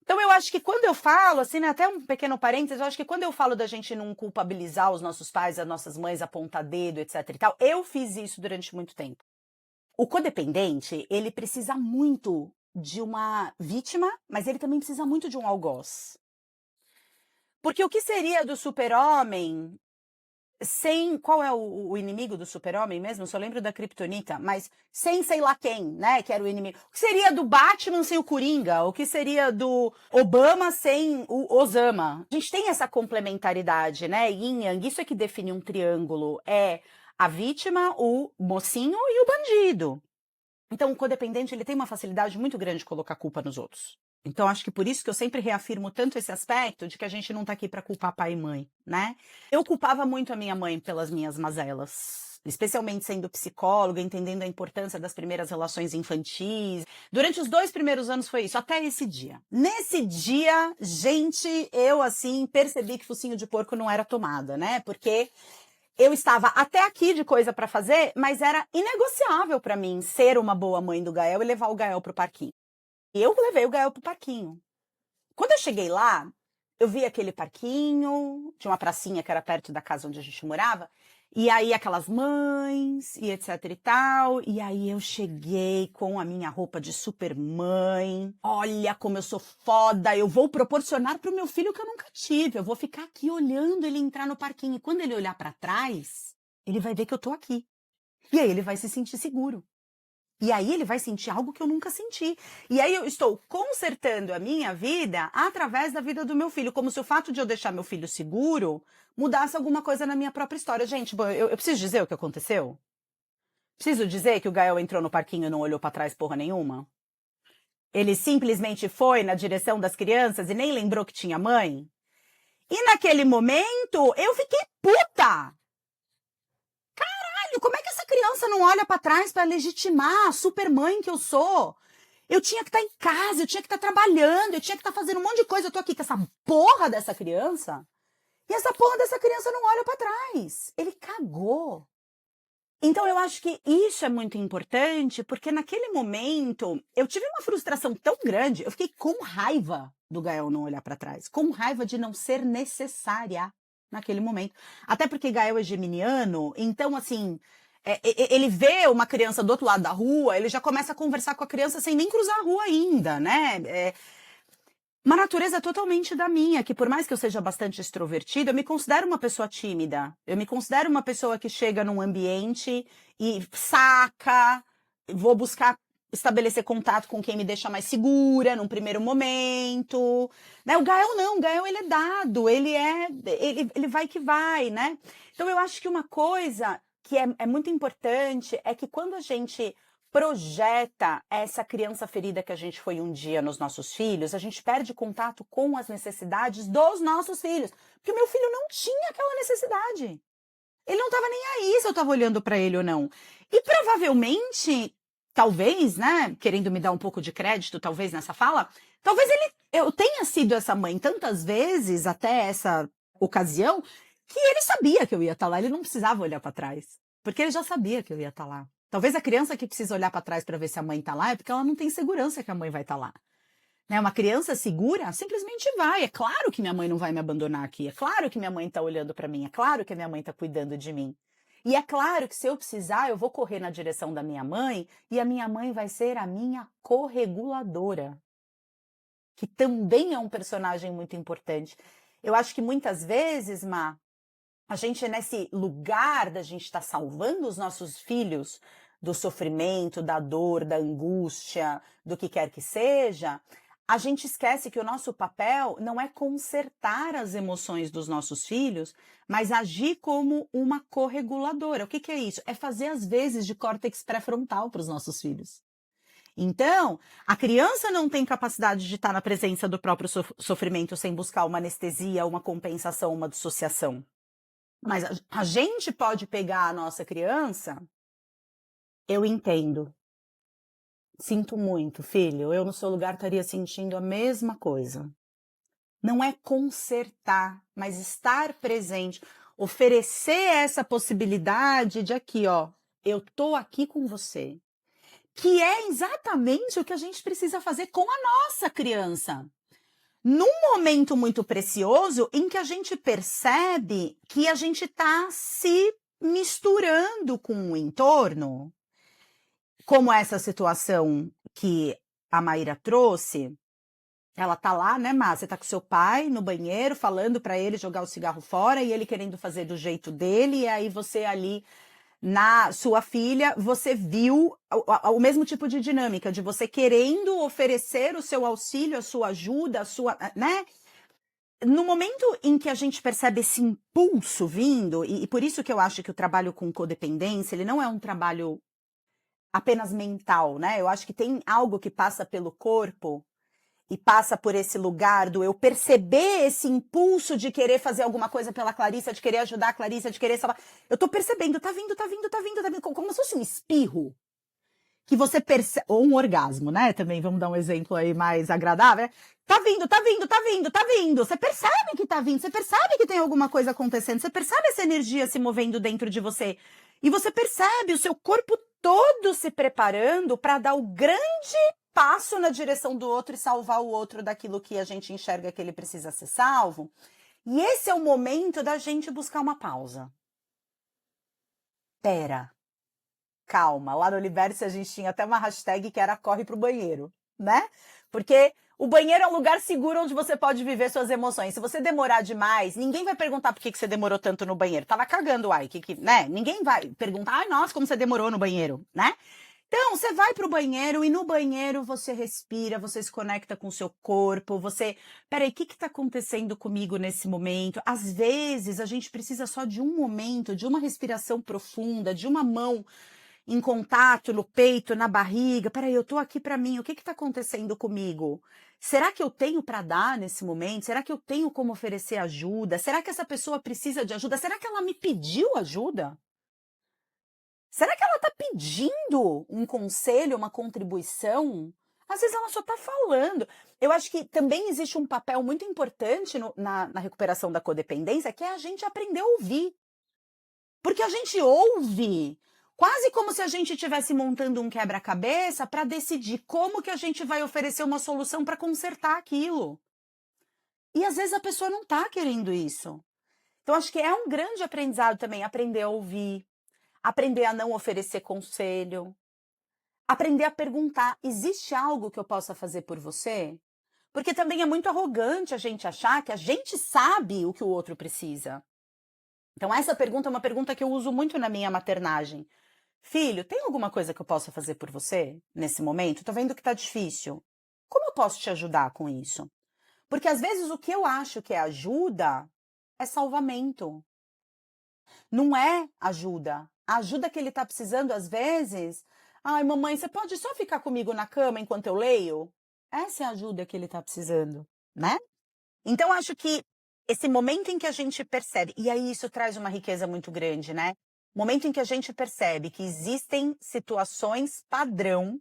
Speaker 3: Então eu acho que quando eu falo, assim, né, até um pequeno parênteses, eu acho que quando eu falo da gente não culpabilizar os nossos pais, as nossas mães, apontar dedo, etc e tal, eu fiz isso durante muito tempo. O codependente, ele precisa muito de uma vítima, mas ele também precisa muito de um algoz. Porque o que seria do super-homem sem... Qual é o inimigo do super-homem mesmo? Eu só lembro da Kryptonita, mas sem sei lá quem, né? Que era o inimigo. O que seria do Batman sem o Coringa? O que seria do Obama sem o Osama? A gente tem essa complementaridade, né? Yin Yang, isso é que define um triângulo. É a vítima, o mocinho e o bandido. Então, o codependente, ele tem uma facilidade muito grande de colocar culpa nos outros. Então, acho que por isso que eu sempre reafirmo tanto esse aspecto de que a gente não tá aqui para culpar pai e mãe, né? Eu culpava muito a minha mãe pelas minhas mazelas, especialmente sendo psicóloga, entendendo a importância das primeiras relações infantis. Durante os 2 primeiros anos foi isso, até esse dia. Nesse dia, gente, eu, assim, percebi que focinho de porco não era tomada, né? Porque eu estava até aqui de coisa para fazer, mas era inegociável para mim ser uma boa mãe do Gael e levar o Gael pro parquinho. E eu levei o Gael pro parquinho. Quando eu cheguei lá, eu vi aquele parquinho, tinha uma pracinha que era perto da casa onde a gente morava, e aí aquelas mães, e etc e tal, e aí eu cheguei com a minha roupa de super mãe, olha como eu sou foda, eu vou proporcionar pro meu filho o que eu nunca tive, eu vou ficar aqui olhando ele entrar no parquinho, e quando ele olhar para trás, ele vai ver que eu tô aqui, e aí ele vai se sentir seguro. E aí ele vai sentir algo que eu nunca senti. E aí eu estou consertando a minha vida através da vida do meu filho, como se o fato de eu deixar meu filho seguro mudasse alguma coisa na minha própria história. Gente, eu preciso dizer o que aconteceu? Preciso dizer que o Gael entrou no parquinho e não olhou pra trás porra nenhuma? Ele simplesmente foi na direção das crianças e nem lembrou que tinha mãe? E naquele momento, eu fiquei puta! Como é que essa criança não olha pra trás pra legitimar a super mãe que eu sou? Eu tinha que estar em casa, eu tinha que estar trabalhando, eu tinha que estar fazendo um monte de coisa. Eu tô aqui com essa porra dessa criança. E essa porra dessa criança não olha pra trás. Ele cagou. Então eu acho que isso é muito importante, porque naquele momento eu tive uma frustração tão grande, eu fiquei com raiva do Gael não olhar para trás, com raiva de não ser necessária naquele momento. Até porque Gael é geminiano, então assim, ele vê uma criança do outro lado da rua, ele já começa a conversar com a criança sem nem cruzar a rua ainda, né? Uma natureza totalmente da minha, que por mais que eu seja bastante extrovertida, eu me considero uma pessoa tímida. Eu me considero uma pessoa que chega num ambiente e saca, vou buscar estabelecer contato com quem me deixa mais segura num primeiro momento, né? O Gael não, o Gael ele é dado, ele vai que vai, né? Então eu acho que uma coisa que é muito importante é que quando a gente projeta essa criança ferida que a gente foi um dia nos nossos filhos, a gente perde contato com as necessidades dos nossos filhos. Porque o meu filho não tinha aquela necessidade. Ele não estava nem aí se eu estava olhando para ele ou não. E provavelmente, talvez, né, querendo me dar um pouco de crédito, talvez nessa fala, talvez eu tenha sido essa mãe tantas vezes até essa ocasião que ele sabia que eu ia estar lá, ele não precisava olhar para trás, porque ele já sabia que eu ia estar lá. Talvez a criança que precisa olhar para trás para ver se a mãe está lá é porque ela não tem segurança que a mãe vai estar lá. Né? Uma criança segura simplesmente vai. É claro que minha mãe não vai me abandonar aqui. É claro que minha mãe está olhando para mim. É claro que a minha mãe está cuidando de mim. E é claro que se eu precisar, eu vou correr na direção da minha mãe e a minha mãe vai ser a minha correguladora, que também é um personagem muito importante. Eu acho que muitas vezes, a gente é nesse lugar da gente estar salvando os nossos filhos do sofrimento, da dor, da angústia, do que quer que seja, a gente esquece que o nosso papel não é consertar as emoções dos nossos filhos, mas agir como uma correguladora. O que é isso? É fazer as vezes de córtex pré-frontal para os nossos filhos. Então, a criança não tem capacidade de estar na presença do próprio sofrimento sem buscar uma anestesia, uma compensação, uma dissociação. Mas a gente pode pegar a nossa criança, eu entendo. Sinto muito, filho, eu no seu lugar estaria sentindo a mesma coisa. Não é consertar, mas estar presente, oferecer essa possibilidade de aqui, ó, eu tô aqui com você. Que é exatamente o que a gente precisa fazer com a nossa criança. Num momento muito precioso em que a gente percebe que a gente está se misturando com o entorno, como essa situação que a Maíra trouxe, ela tá lá, né, Má? Você tá com seu pai no banheiro, falando para ele jogar o cigarro fora e ele querendo fazer do jeito dele, e aí você ali na sua filha, você viu o mesmo tipo de dinâmica, de você querendo oferecer o seu auxílio, a sua ajuda, a sua, né? No momento em que a gente percebe esse impulso vindo, e por isso que eu acho que o trabalho com codependência, ele não é um trabalho apenas mental, né? Eu acho que tem algo que passa pelo corpo e passa por esse lugar do eu perceber esse impulso de querer fazer alguma coisa pela Clarissa, de querer ajudar a Clarissa, de querer salvar. Eu tô percebendo, tá vindo, como se fosse um espirro. Que você percebe, ou um orgasmo, né? Também vamos dar um exemplo aí mais agradável. Tá vindo. Você percebe que tá vindo, você percebe que tem alguma coisa acontecendo, você percebe essa energia se movendo dentro de você. E você percebe o seu corpo todo se preparando para dar o grande passo na direção do outro e salvar o outro daquilo que a gente enxerga que ele precisa ser salvo. E esse é o momento da gente buscar uma pausa. Pera. Calma, lá no Liberte a gente tinha até uma hashtag que era corre pro banheiro, né? Porque o banheiro é um lugar seguro onde você pode viver suas emoções. Se você demorar demais, ninguém vai perguntar por que você demorou tanto no banheiro. Tava cagando, uai, né? Ninguém vai perguntar, ai, nossa, como você demorou no banheiro, né? Então, você vai pro banheiro e no banheiro você respira, você se conecta com o seu corpo, você... Peraí, o que tá acontecendo comigo nesse momento? Às vezes, a gente precisa só de um momento, de uma respiração profunda, de uma mão em contato no peito, na barriga. Peraí, eu tô aqui pra mim, o que tá acontecendo comigo? Será que eu tenho para dar nesse momento? Será que eu tenho como oferecer ajuda? Será que essa pessoa precisa de ajuda? Será que ela me pediu ajuda? Será que ela tá pedindo um conselho, uma contribuição? Às vezes ela só tá falando. Eu acho que também existe um papel muito importante na recuperação da codependência, que é a gente aprender a ouvir. Porque a gente ouve Quase como se a gente estivesse montando um quebra-cabeça para decidir como que a gente vai oferecer uma solução para consertar aquilo. E às vezes a pessoa não está querendo isso. Então, acho que é um grande aprendizado também aprender a ouvir, aprender a não oferecer conselho, aprender a perguntar: existe algo que eu possa fazer por você? Porque também é muito arrogante a gente achar que a gente sabe o que o outro precisa. Então, essa pergunta é uma pergunta que eu uso muito na minha maternagem. Filho, tem alguma coisa que eu possa fazer por você nesse momento? Tô vendo que tá difícil. Como eu posso te ajudar com isso? Porque às vezes o que eu acho que é ajuda é salvamento. Não é ajuda. A ajuda que ele tá precisando às vezes, ai, mamãe, você pode só ficar comigo na cama enquanto eu leio? Essa é a ajuda que ele tá precisando, né? Então acho que esse momento em que a gente percebe, e aí isso traz uma riqueza muito grande, né? Momento em que a gente percebe que existem situações padrão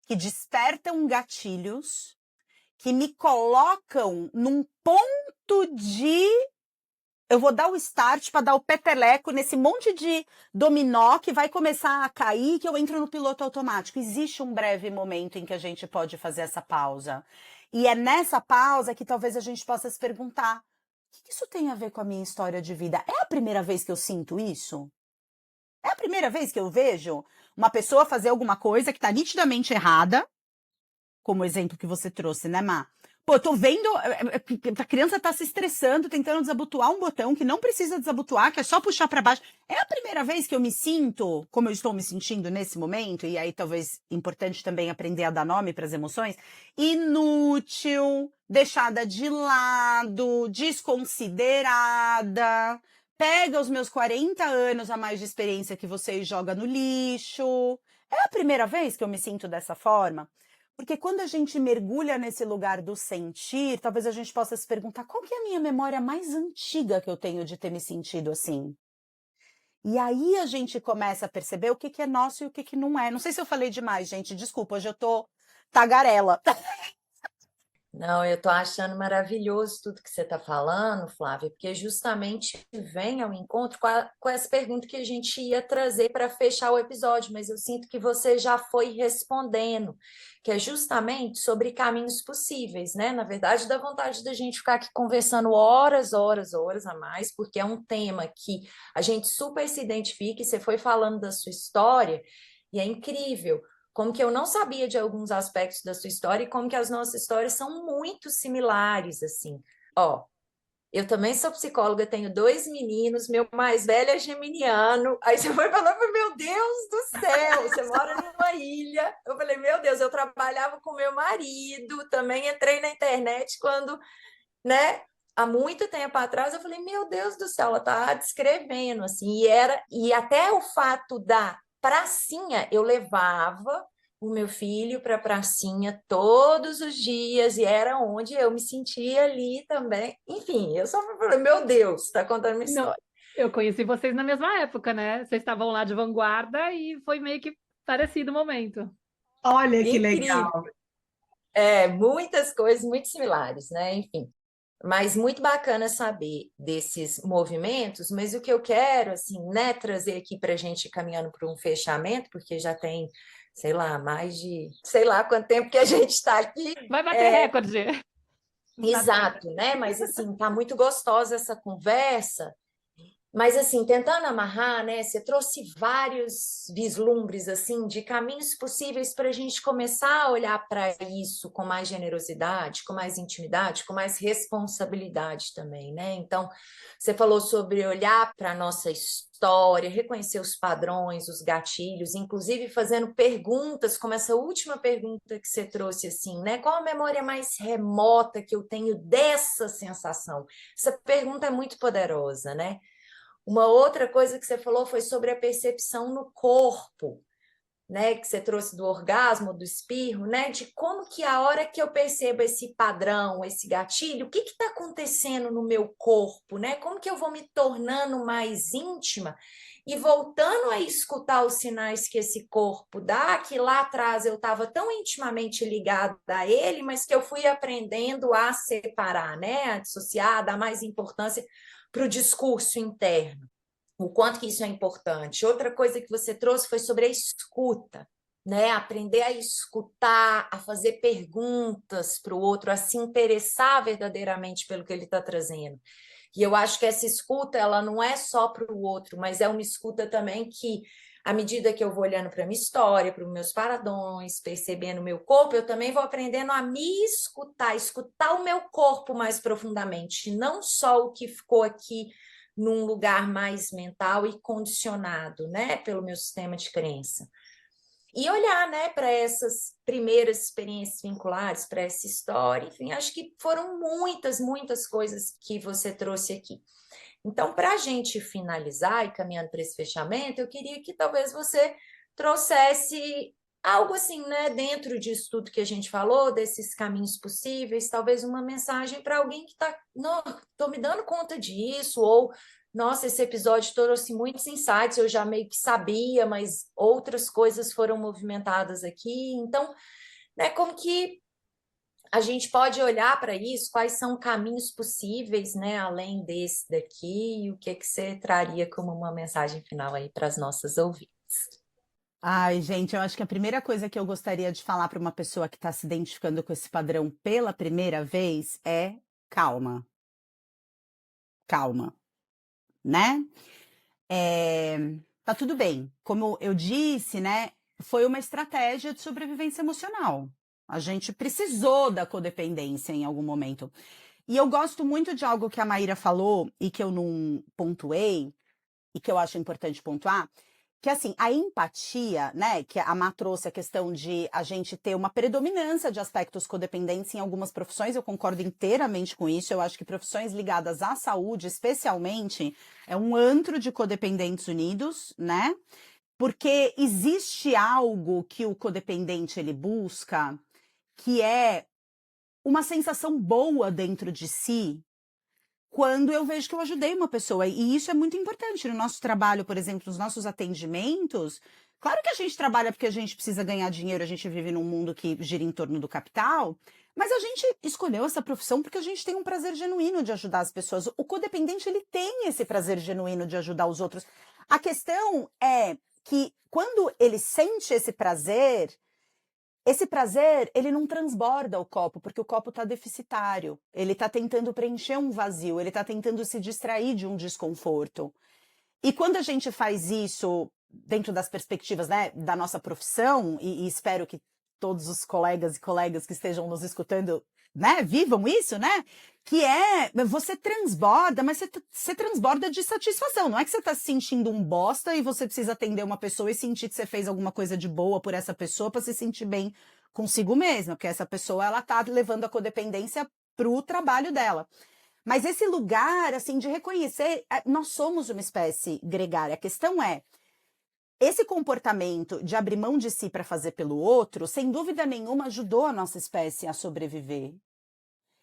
Speaker 3: que despertam gatilhos, que me colocam num ponto de eu vou dar o start para dar o peteleco nesse monte de dominó que vai começar a cair, que eu entro no piloto automático. Existe um breve momento em que a gente pode fazer essa pausa. E é nessa pausa que talvez a gente possa se perguntar: o que isso tem a ver com a minha história de vida? É a primeira vez que eu sinto isso? É a primeira vez que eu vejo uma pessoa fazer alguma coisa que está nitidamente errada, como o exemplo que você trouxe, né, Má? Pô, eu tô vendo, a criança tá se estressando, tentando desabotoar um botão que não precisa desabotoar, que é só puxar para baixo. É a primeira vez que eu me sinto como eu estou me sentindo nesse momento, e aí talvez importante também aprender a dar nome para as emoções, inútil, deixada de lado, desconsiderada, pega os meus 40 anos a mais de experiência que você e joga no lixo. É a primeira vez que eu me sinto dessa forma? Porque quando a gente mergulha nesse lugar do sentir, talvez a gente possa se perguntar: qual que é a minha memória mais antiga que eu tenho de ter me sentido assim? E aí a gente começa a perceber o que que é nosso e o que que não é. Não sei se eu falei demais, gente. Desculpa, hoje eu tô tagarela.
Speaker 1: Não, eu estou achando maravilhoso tudo que você está falando, Flávia, porque justamente vem ao encontro com essa pergunta que a gente ia trazer para fechar o episódio, mas eu sinto que você já foi respondendo, que é justamente sobre caminhos possíveis, né? Na verdade, dá vontade da gente ficar aqui conversando horas, horas, horas a mais, porque é um tema que a gente super se identifica, e você foi falando da sua história, e é incrível como que eu não sabia de alguns aspectos da sua história e como que as nossas histórias são muito similares, assim. Ó, eu também sou psicóloga, tenho 2 meninos, meu mais velho é geminiano. Aí você foi falando, meu Deus do céu, você mora numa ilha. Eu falei, meu Deus, eu trabalhava com meu marido, também entrei na internet quando, né, há muito tempo atrás, eu falei, meu Deus do céu, ela tá descrevendo, assim, e até o fato da pracinha, eu levava o meu filho para a pracinha todos os dias, e era onde eu me sentia ali também. Enfim, eu só falei, meu Deus, está contando minha
Speaker 2: Não,
Speaker 1: história.
Speaker 2: eu conheci vocês na mesma época, né? Vocês estavam lá de vanguarda e foi meio que parecido o momento.
Speaker 4: Olha que
Speaker 1: Incrível.
Speaker 4: legal.
Speaker 1: Muitas coisas muito similares, né? Enfim. Mas muito bacana saber desses movimentos, mas o que eu quero, assim, né, trazer aqui para a gente caminhando para um fechamento, porque já tem, sei lá, mais de, sei lá quanto tempo que a gente está aqui.
Speaker 2: Vai bater recorde.
Speaker 1: Exato, né? Mas assim, tá muito gostosa essa conversa. Mas assim, tentando amarrar, né? Você trouxe vários vislumbres assim de caminhos possíveis para a gente começar a olhar para isso com mais generosidade, com mais intimidade, com mais responsabilidade também, né? Então, você falou sobre olhar para a nossa história, reconhecer os padrões, os gatilhos, inclusive fazendo perguntas, como essa última pergunta que você trouxe assim, né? Qual a memória mais remota que eu tenho dessa sensação? Essa pergunta é muito poderosa, né? Uma outra coisa que você falou foi sobre a percepção no corpo, né? Que você trouxe do orgasmo, do espirro, né? De como que a hora que eu percebo esse padrão, esse gatilho, o que está acontecendo no meu corpo, né? Como que eu vou me tornando mais íntima e voltando a escutar os sinais que esse corpo dá, que lá atrás eu estava tão intimamente ligada a ele, mas que eu fui aprendendo a separar, né? A dissociar, a dar mais importância para o discurso interno. o quanto que isso é importante. Outra coisa que você trouxe foi sobre a escuta, né? Aprender a escutar, a fazer perguntas para o outro, a se interessar verdadeiramente pelo que ele está trazendo. E eu acho que essa escuta, ela não é só para o outro, mas é uma escuta também que, à medida que eu vou olhando para a minha história, para os meus paradões, percebendo o meu corpo, eu também vou aprendendo a me escutar, escutar o meu corpo mais profundamente, não só o que ficou aqui num lugar mais mental e condicionado, né, pelo meu sistema de crença. E olhar, né, para essas primeiras experiências vinculares, para essa história, enfim, acho que foram muitas coisas que você trouxe aqui. Então, para a gente finalizar e caminhando para esse fechamento, eu queria que talvez você trouxesse algo assim, né, dentro disso tudo que a gente falou, desses caminhos possíveis, talvez uma mensagem para alguém que está, não, estou me dando conta disso, ou nossa, esse episódio trouxe muitos insights, eu já meio que sabia, mas outras coisas foram movimentadas aqui. Então, né, como que a gente pode olhar para isso, quais são caminhos possíveis, né, além desse daqui, e o que que você traria como uma mensagem final aí para as nossas ouvintes?
Speaker 3: Ai, gente, eu acho que a primeira coisa que eu gostaria de falar para uma pessoa que está se identificando com esse padrão pela primeira vez é calma, calma, né? É, tá tudo bem. Como eu disse, né, foi uma estratégia de sobrevivência emocional. A gente precisou da codependência em algum momento. E eu gosto muito de algo que a Maíra falou e que eu não pontuei, e que eu acho importante pontuar, que assim, a empatia, né, que a Má trouxe a questão de a gente ter uma predominância de aspectos codependentes em algumas profissões, eu concordo inteiramente com isso, eu acho que profissões ligadas à saúde, especialmente, é um antro de codependentes unidos, né, porque existe algo que o codependente ele busca, que é uma sensação boa dentro de si, quando eu vejo que eu ajudei uma pessoa. E isso é muito importante no nosso trabalho, por exemplo, nos nossos atendimentos. Claro que a gente trabalha porque a gente precisa ganhar dinheiro, a gente vive num mundo que gira em torno do capital, mas a gente escolheu essa profissão porque a gente tem um prazer genuíno de ajudar as pessoas. O codependente, ele tem esse prazer genuíno de ajudar os outros. A questão é que quando ele sente esse prazer, ele não transborda o copo, porque o copo está deficitário. Ele está tentando preencher um vazio, ele está tentando se distrair de um desconforto. E quando a gente faz isso dentro das perspectivas, né, da nossa profissão, e espero que todos os colegas e colegas que estejam nos escutando, né, vivam isso, né? Que é, você transborda, mas você transborda de satisfação. Não é que você está se sentindo um bosta e você precisa atender uma pessoa e sentir que você fez alguma coisa de boa por essa pessoa para se sentir bem consigo mesma, porque essa pessoa, ela tá levando a codependência pro trabalho dela. Mas esse lugar, assim, de reconhecer, nós somos uma espécie gregária. A questão é, esse comportamento de abrir mão de si para fazer pelo outro, sem dúvida nenhuma, ajudou a nossa espécie a sobreviver.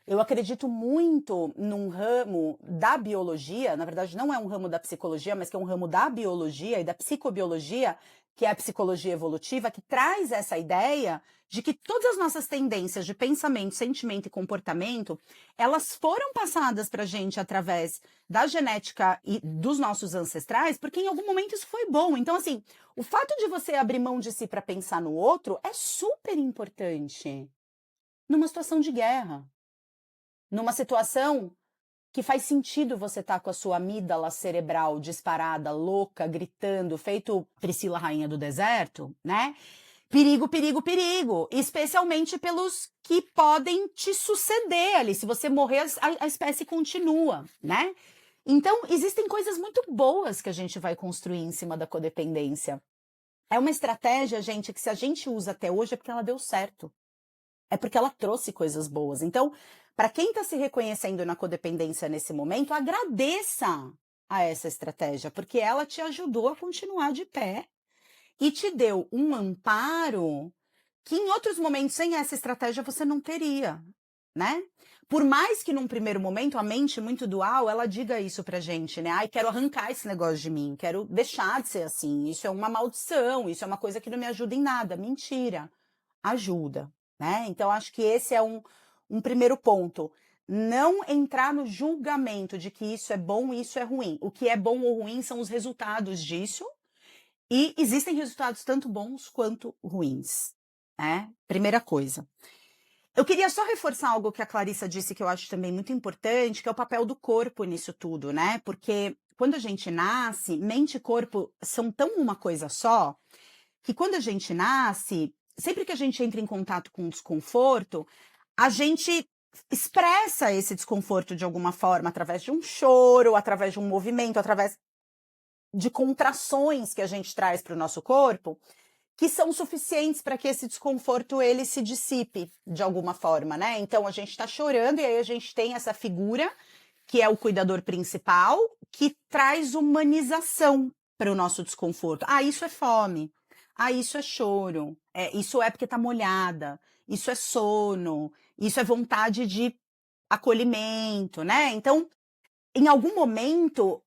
Speaker 3: Eu acredito muito num ramo da biologia, na verdade não é um ramo da psicologia, mas que é um ramo da biologia e da psicobiologia, que é a psicologia evolutiva, que traz essa ideia de que todas as nossas tendências de pensamento, sentimento e comportamento, elas foram passadas para a gente através da genética e dos nossos ancestrais, porque em algum momento isso foi bom. Então, assim, o fato de você abrir mão de si para pensar no outro é super importante numa situação de guerra. Numa situação que faz sentido você estar com a sua amígdala cerebral disparada, louca, gritando, feito Priscila Rainha do Deserto, né? Perigo, perigo, perigo. Especialmente pelos que podem te suceder ali. Se você morrer, a espécie continua, né? Então, existem coisas muito boas que a gente vai construir em cima da codependência. É uma estratégia, gente, que se a gente usa até hoje é porque ela deu certo. É porque ela trouxe coisas boas. Então, para quem está se reconhecendo na codependência nesse momento, agradeça a essa estratégia, porque ela te ajudou a continuar de pé e te deu um amparo que em outros momentos, sem essa estratégia, você não teria, né? Por mais que num primeiro momento a mente muito dual, ela diga isso pra gente, né? Ai, quero arrancar esse negócio de mim, quero deixar de ser assim, isso é uma maldição, isso é uma coisa que não me ajuda em nada. Mentira, ajuda, né? Então, acho que esse é um primeiro ponto. não entrar no julgamento de que isso é bom e isso é ruim. O que é bom ou ruim são os resultados disso, e existem resultados tanto bons quanto ruins, né? Primeira coisa. Eu queria só reforçar algo que a Clarissa disse que eu acho também muito importante, que é o papel do corpo nisso tudo, né? Porque quando a gente nasce, mente e corpo são tão uma coisa só, que quando a gente nasce, sempre que a gente entra em contato com o desconforto, a gente expressa esse desconforto de alguma forma, através de um choro, através de um movimento, através de contrações que a gente traz para o nosso corpo, que são suficientes para que esse desconforto ele se dissipe de alguma forma, né? Então a gente está chorando e aí a gente tem essa figura que é o cuidador principal, que traz humanização para o nosso desconforto. Ah, isso é fome. Ah, isso é choro. Isso é porque está molhada. Isso é sono. Isso é vontade de acolhimento, né? Então, em algum momento,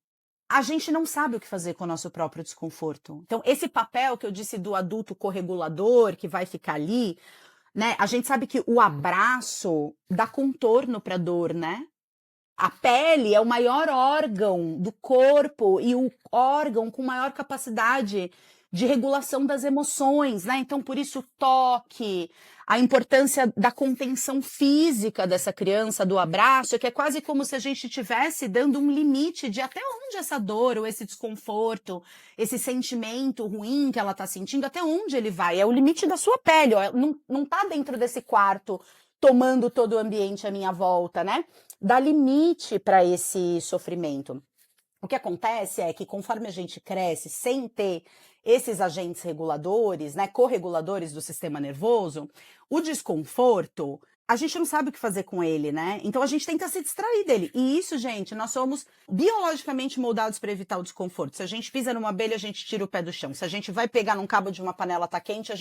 Speaker 3: a gente não sabe o que fazer com o nosso próprio desconforto. Então, esse papel que eu disse do adulto corregulador, que vai ficar ali, né? A gente sabe que o abraço dá contorno para a dor, né? A pele é o maior órgão do corpo e o órgão com maior capacidade de regulação das emoções, né? Então, por isso, o toque, a importância da contenção física dessa criança, do abraço, que é quase como se a gente estivesse dando um limite de até onde essa dor ou esse desconforto, esse sentimento ruim que ela está sentindo, até onde ele vai. É o limite da sua pele, ó. Não tá dentro desse quarto tomando todo o ambiente à minha volta, né? Dá limite para esse sofrimento. O que acontece é que conforme a gente cresce sem ter esses agentes reguladores, né, correguladores do sistema nervoso, o desconforto, a gente não sabe o que fazer com ele, né? Então a gente tenta se distrair dele. E isso, gente, nós somos biologicamente moldados para evitar o desconforto. Se a gente pisa numa abelha, a gente tira o pé do chão. Se a gente vai pegar num cabo de uma panela tá quente,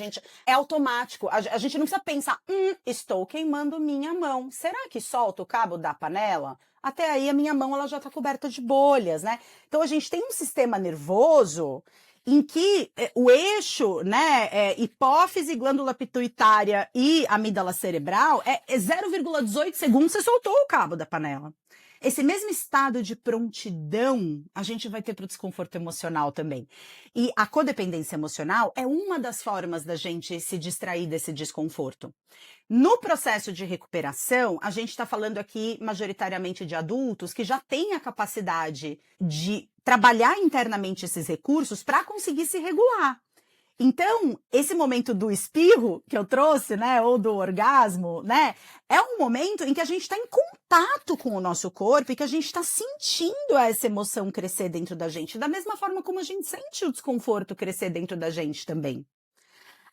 Speaker 3: é automático. A gente não precisa pensar, estou queimando minha mão. Será que solta o cabo da panela? Até aí a minha mão ela já está coberta de bolhas, né? Então a gente tem um sistema nervoso em que o eixo, né, hipófise, glândula pituitária e amígdala cerebral, 0,18 segundos você soltou o cabo da panela. Esse mesmo estado de prontidão a gente vai ter para o desconforto emocional também. E a codependência emocional é uma das formas da gente se distrair desse desconforto. No processo de recuperação, a gente está falando aqui majoritariamente de adultos que já têm a capacidade de trabalhar internamente esses recursos para conseguir se regular. Então, esse momento do espirro que eu trouxe, né, ou do orgasmo, né, é um momento em que a gente está em contato com o nosso corpo e que a gente está sentindo essa emoção crescer dentro da gente, da mesma forma como a gente sente o desconforto crescer dentro da gente também.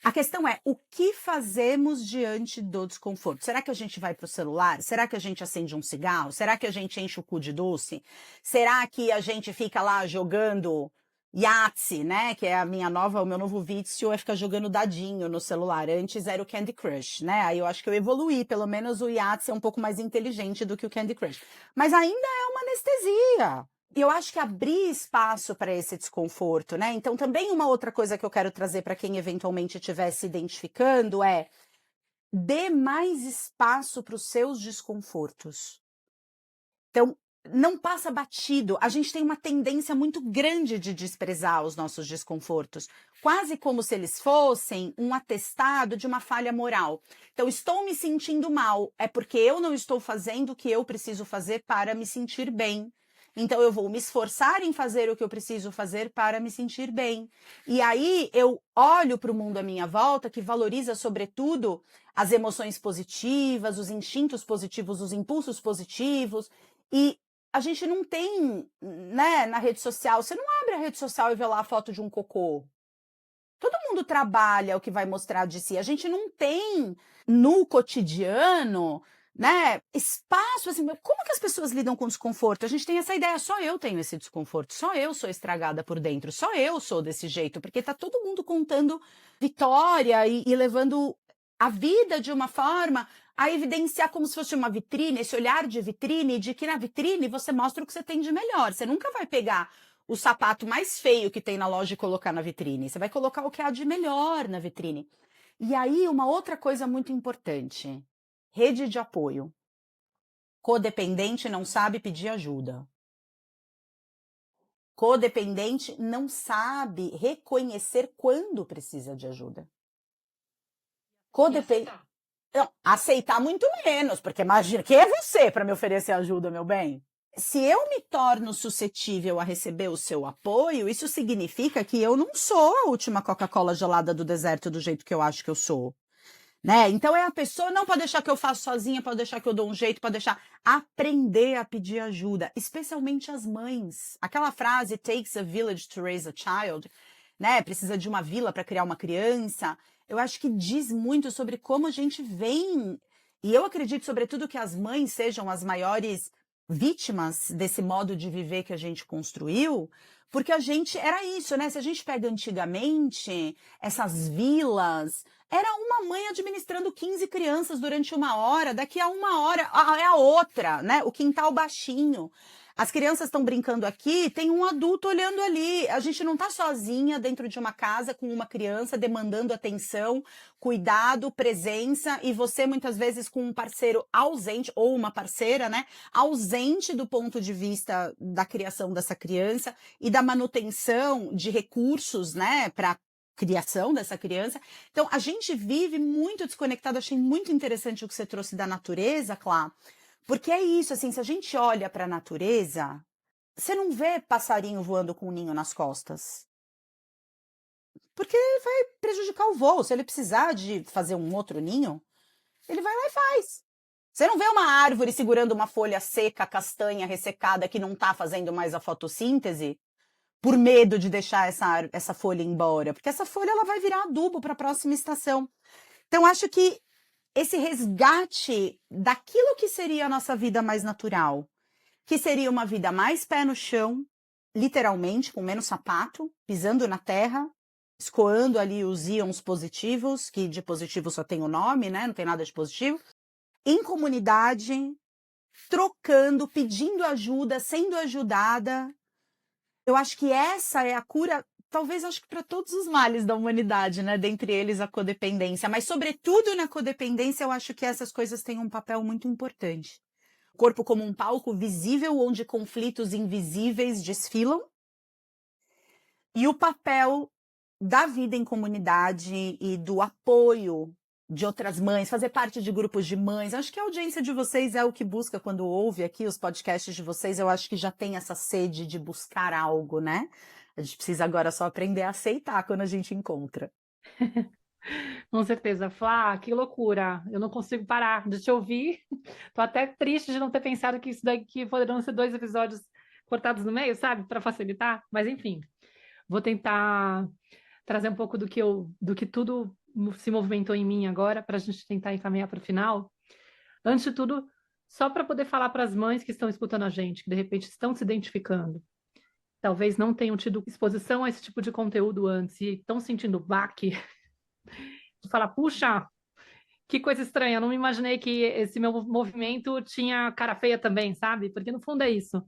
Speaker 3: A questão é, o que fazemos diante do desconforto? Será que a gente vai para o celular? Será que a gente acende um cigarro? Será que a gente enche o cu de doce? Será que a gente fica lá jogando Yahtzee, né? Que é o meu novo vício é ficar jogando dadinho no celular. Antes era o Candy Crush, né? Aí eu acho que eu evoluí, pelo menos o Yahtzee é um pouco mais inteligente do que o Candy Crush. Mas ainda é uma anestesia. E eu acho que abrir espaço para esse desconforto, né? Então, também uma outra coisa que eu quero trazer para quem eventualmente estiver se identificando é dê mais espaço para os seus desconfortos. Então, não passa batido. A gente tem uma tendência muito grande de desprezar os nossos desconfortos, quase como se eles fossem um atestado de uma falha moral. Então, estou me sentindo mal, é porque eu não estou fazendo o que eu preciso fazer para me sentir bem. Então, eu vou me esforçar em fazer o que eu preciso fazer para me sentir bem. E aí, eu olho para o mundo à minha volta, que valoriza, sobretudo, as emoções positivas, os instintos positivos, os impulsos positivos. E a gente não tem, né, na rede social, você não abre a rede social e vê lá a foto de um cocô. Todo mundo trabalha o que vai mostrar de si. A gente não tem, no cotidiano, né, espaço, assim, como que as pessoas lidam com desconforto? A gente tem essa ideia, só eu tenho esse desconforto, só eu sou estragada por dentro, só eu sou desse jeito, porque tá todo mundo contando vitória e levando a vida de uma forma a evidenciar como se fosse uma vitrine, esse olhar de vitrine, de que na vitrine você mostra o que você tem de melhor. Você nunca vai pegar o sapato mais feio que tem na loja e colocar na vitrine. Você vai colocar o que há de melhor na vitrine. E aí, uma outra coisa muito importante. Rede de apoio. Codependente não sabe pedir ajuda. Codependente não sabe reconhecer quando precisa de ajuda. Não, aceitar muito menos, porque imagina, quem é você para me oferecer ajuda, meu bem? Se eu me torno suscetível a receber o seu apoio, isso significa que eu não sou a última Coca-Cola gelada do deserto do jeito que eu acho que eu sou. Né? Então a pessoa, não pode deixar que eu faço sozinha, pode deixar que eu dou um jeito, pode deixar aprender a pedir ajuda, especialmente as mães. Aquela frase, "It takes a village to raise a child", né? Precisa de uma vila para criar uma criança. Eu acho que diz muito sobre como a gente vem. E eu acredito, sobretudo, que as mães sejam as maiores vítimas desse modo de viver que a gente construiu, porque a gente era isso, né? Se a gente pega antigamente essas vilas, era uma mãe administrando 15 crianças durante 1 hora, daqui a 1 hora é a outra, né? O quintal baixinho. As crianças estão brincando aqui, tem um adulto olhando ali. A gente não está sozinha dentro de uma casa com uma criança demandando atenção, cuidado, presença, e você muitas vezes com um parceiro ausente, ou uma parceira, né? Ausente do ponto de vista da criação dessa criança e da manutenção de recursos, né? Para criação dessa criança. Então, a gente vive muito desconectado. Achei muito interessante o que você trouxe da natureza, Clá. Porque é isso, assim, se a gente olha para a natureza, você não vê passarinho voando com um ninho nas costas. Porque vai prejudicar o voo. Se ele precisar de fazer um outro ninho, ele vai lá e faz. Você não vê uma árvore segurando uma folha seca, castanha, ressecada, que não está fazendo mais a fotossíntese, por medo de deixar essa folha embora. Porque essa folha ela vai virar adubo para a próxima estação. Então, acho que esse resgate daquilo que seria a nossa vida mais natural, que seria uma vida mais pé no chão, literalmente, com menos sapato, pisando na terra, escoando ali os íons positivos, que de positivo só tem o nome, né? Não tem nada de positivo, em comunidade, trocando, pedindo ajuda, sendo ajudada. Eu acho que essa é a cura, talvez acho que para todos os males da humanidade, né? Dentre eles a codependência, mas sobretudo na codependência eu acho que essas coisas têm um papel muito importante. O corpo como um palco visível onde conflitos invisíveis desfilam, e o papel da vida em comunidade e do apoio de outras mães, fazer parte de grupos de mães. Acho que a audiência de vocês é o que busca quando ouve aqui os podcasts de vocês. Eu acho que já tem essa sede de buscar algo, né? A gente precisa agora só aprender a aceitar quando a gente encontra.
Speaker 2: Com certeza. Flá, que loucura. Eu não consigo parar de te ouvir. Tô até triste de não ter pensado que isso daqui poderiam ser 2 episódios cortados no meio, sabe? Para facilitar. Mas, enfim, vou tentar trazer um pouco do que tudo se movimentou em mim agora, para a gente tentar encaminhar para o final. Antes de tudo, só para poder falar para as mães que estão escutando a gente, que de repente estão se identificando, talvez não tenham tido exposição a esse tipo de conteúdo antes e estão sentindo baque, de falar, puxa, que coisa estranha, eu não me imaginei que esse meu movimento tinha cara feia também, sabe? Porque no fundo é isso.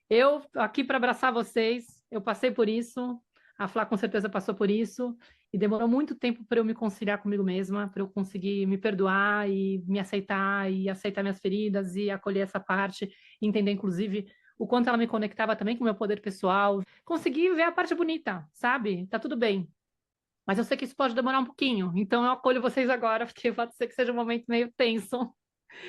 Speaker 2: Eu, aqui para abraçar vocês, eu passei por isso, a Flá com certeza passou por isso, e demorou muito tempo para eu me conciliar comigo mesma, para eu conseguir me perdoar e me aceitar, e aceitar minhas feridas, e acolher essa parte, e entender, inclusive, o quanto ela me conectava também com o meu poder pessoal. Consegui ver a parte bonita, sabe? Tá tudo bem. Mas eu sei que isso pode demorar um pouquinho, então eu acolho vocês agora, porque pode ser que seja um momento meio tenso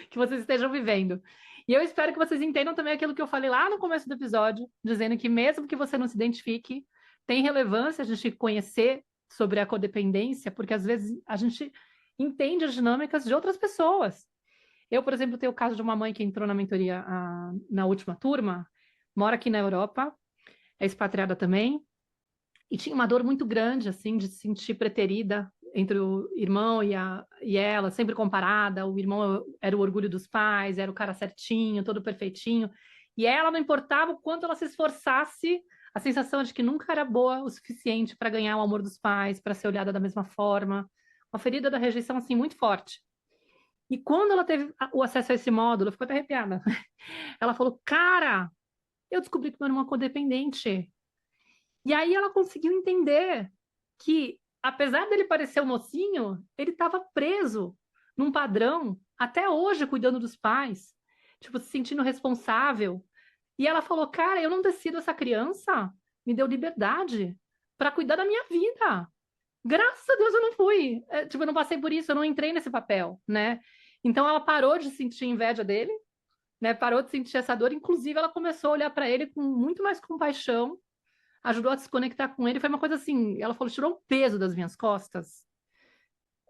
Speaker 2: que vocês estejam vivendo. E eu espero que vocês entendam também aquilo que eu falei lá no começo do episódio, dizendo que mesmo que você não se identifique, tem relevância a gente conhecer sobre a codependência, porque às vezes a gente entende as dinâmicas de outras pessoas. Eu, por exemplo, tenho o caso de uma mãe que entrou na mentoria na última turma, mora aqui na Europa, é expatriada também, e tinha uma dor muito grande, assim, de se sentir preterida entre o irmão e ela, sempre comparada. O irmão era o orgulho dos pais, era o cara certinho, todo perfeitinho. E ela, não importava o quanto ela se esforçasse, a sensação de que nunca era boa o suficiente para ganhar o amor dos pais, para ser olhada da mesma forma. Uma ferida da rejeição, assim, muito forte. E quando ela teve o acesso a esse módulo, eu fico até arrepiada. Ela falou, cara, eu descobri que meu irmão é codependente. E aí ela conseguiu entender que, apesar dele parecer um mocinho, ele estava preso num padrão, até hoje, cuidando dos pais, tipo, se sentindo responsável. E ela falou, cara, eu não decido, essa criança me deu liberdade para cuidar da minha vida. Graças a Deus eu não fui. Tipo, eu não passei por isso, eu não entrei nesse papel, né? Então ela parou de sentir inveja dele, né? Parou de sentir essa dor. Inclusive, ela começou a olhar para ele com muito mais compaixão, ajudou a se conectar com ele. Foi uma coisa assim, ela falou, tirou um peso das minhas costas.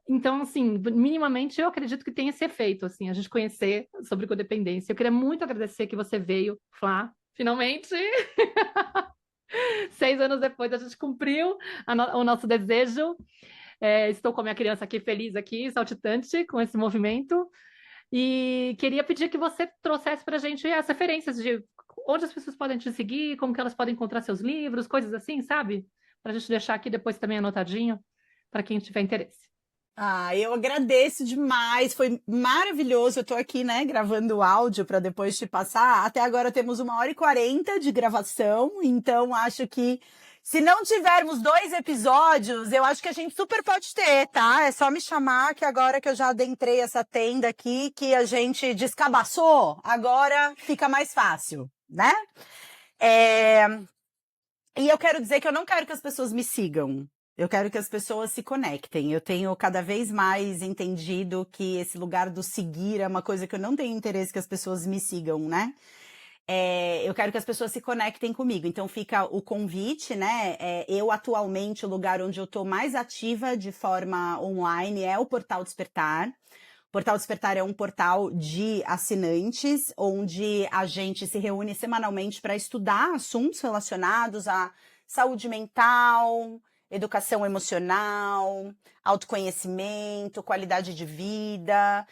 Speaker 2: Então, assim, minimamente eu acredito que tem esse efeito, assim, a gente conhecer sobre codependência. Eu queria muito agradecer que você veio, Flá, finalmente. 6 anos depois a gente cumpriu o nosso desejo. Estou com a minha criança aqui feliz, aqui, saltitante, com esse movimento. E queria pedir que você trouxesse para a gente as referências de onde as pessoas podem te seguir, como que elas podem encontrar seus livros, coisas assim, sabe? Para a gente deixar aqui depois também anotadinho, para quem tiver interesse.
Speaker 3: Ah, eu agradeço demais, foi maravilhoso. Eu tô aqui, né, gravando o áudio para depois te passar. Até agora temos 1h40 de gravação, então acho que se não tivermos 2 episódios, eu acho que a gente super pode ter, tá? É só me chamar que agora que eu já adentrei essa tenda aqui, que a gente descabaçou, agora fica mais fácil, né? E eu quero dizer que eu não quero que as pessoas me sigam. Eu quero que as pessoas se conectem. Eu tenho cada vez mais entendido que esse lugar do seguir é uma coisa que eu não tenho interesse que as pessoas me sigam, né? Eu quero que as pessoas se conectem comigo. Então fica o convite, né? Eu atualmente, o lugar onde eu estou mais ativa de forma online é o Portal Despertar. O Portal Despertar é um portal de assinantes, onde a gente se reúne semanalmente para estudar assuntos relacionados à saúde mental, educação emocional, autoconhecimento, qualidade de vida.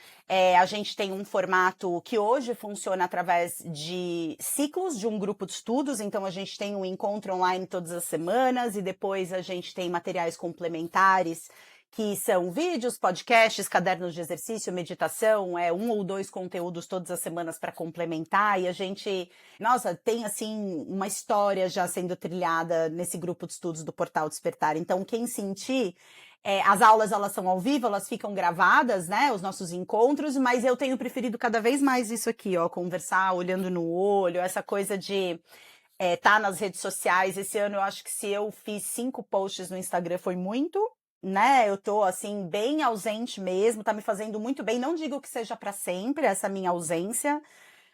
Speaker 3: A gente tem um formato que hoje funciona através de ciclos de um grupo de estudos, então a gente tem um encontro online todas as semanas e depois a gente tem materiais complementares que são vídeos, podcasts, cadernos de exercício, meditação, 1 ou 2 conteúdos todas as semanas para complementar, e a gente, nossa, tem assim uma história já sendo trilhada nesse grupo de estudos do Portal Despertar. Então, quem sentir, as aulas elas são ao vivo, elas ficam gravadas, né, os nossos encontros, mas eu tenho preferido cada vez mais isso aqui, ó, conversar olhando no olho, essa coisa de tá nas redes sociais. Esse ano eu acho que se eu fiz 5 posts no Instagram foi muito, né? Eu tô assim bem ausente mesmo, tá me fazendo muito bem. Não digo que seja para sempre essa minha ausência,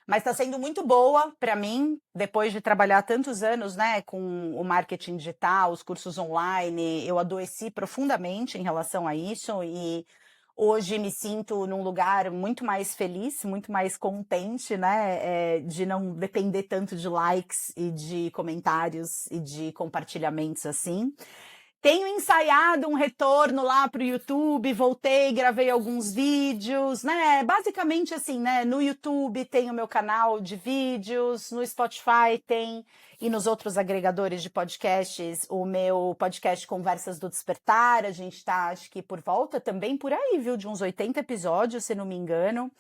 Speaker 3: mas tá sendo muito boa para mim, depois de trabalhar tantos anos, né, com o marketing digital, os cursos online. Eu adoeci profundamente em relação a isso e hoje me sinto num lugar muito mais feliz, muito mais contente, né, de não depender tanto de likes e de comentários e de compartilhamentos assim. Tenho ensaiado um retorno lá para o YouTube, voltei, gravei alguns vídeos, né? Basicamente assim, né? No YouTube tem o meu canal de vídeos, no Spotify tem, e nos outros agregadores de podcasts, o meu podcast Conversas do Despertar. A gente tá, acho que por volta também por aí, viu? De uns 80 episódios, se não me engano.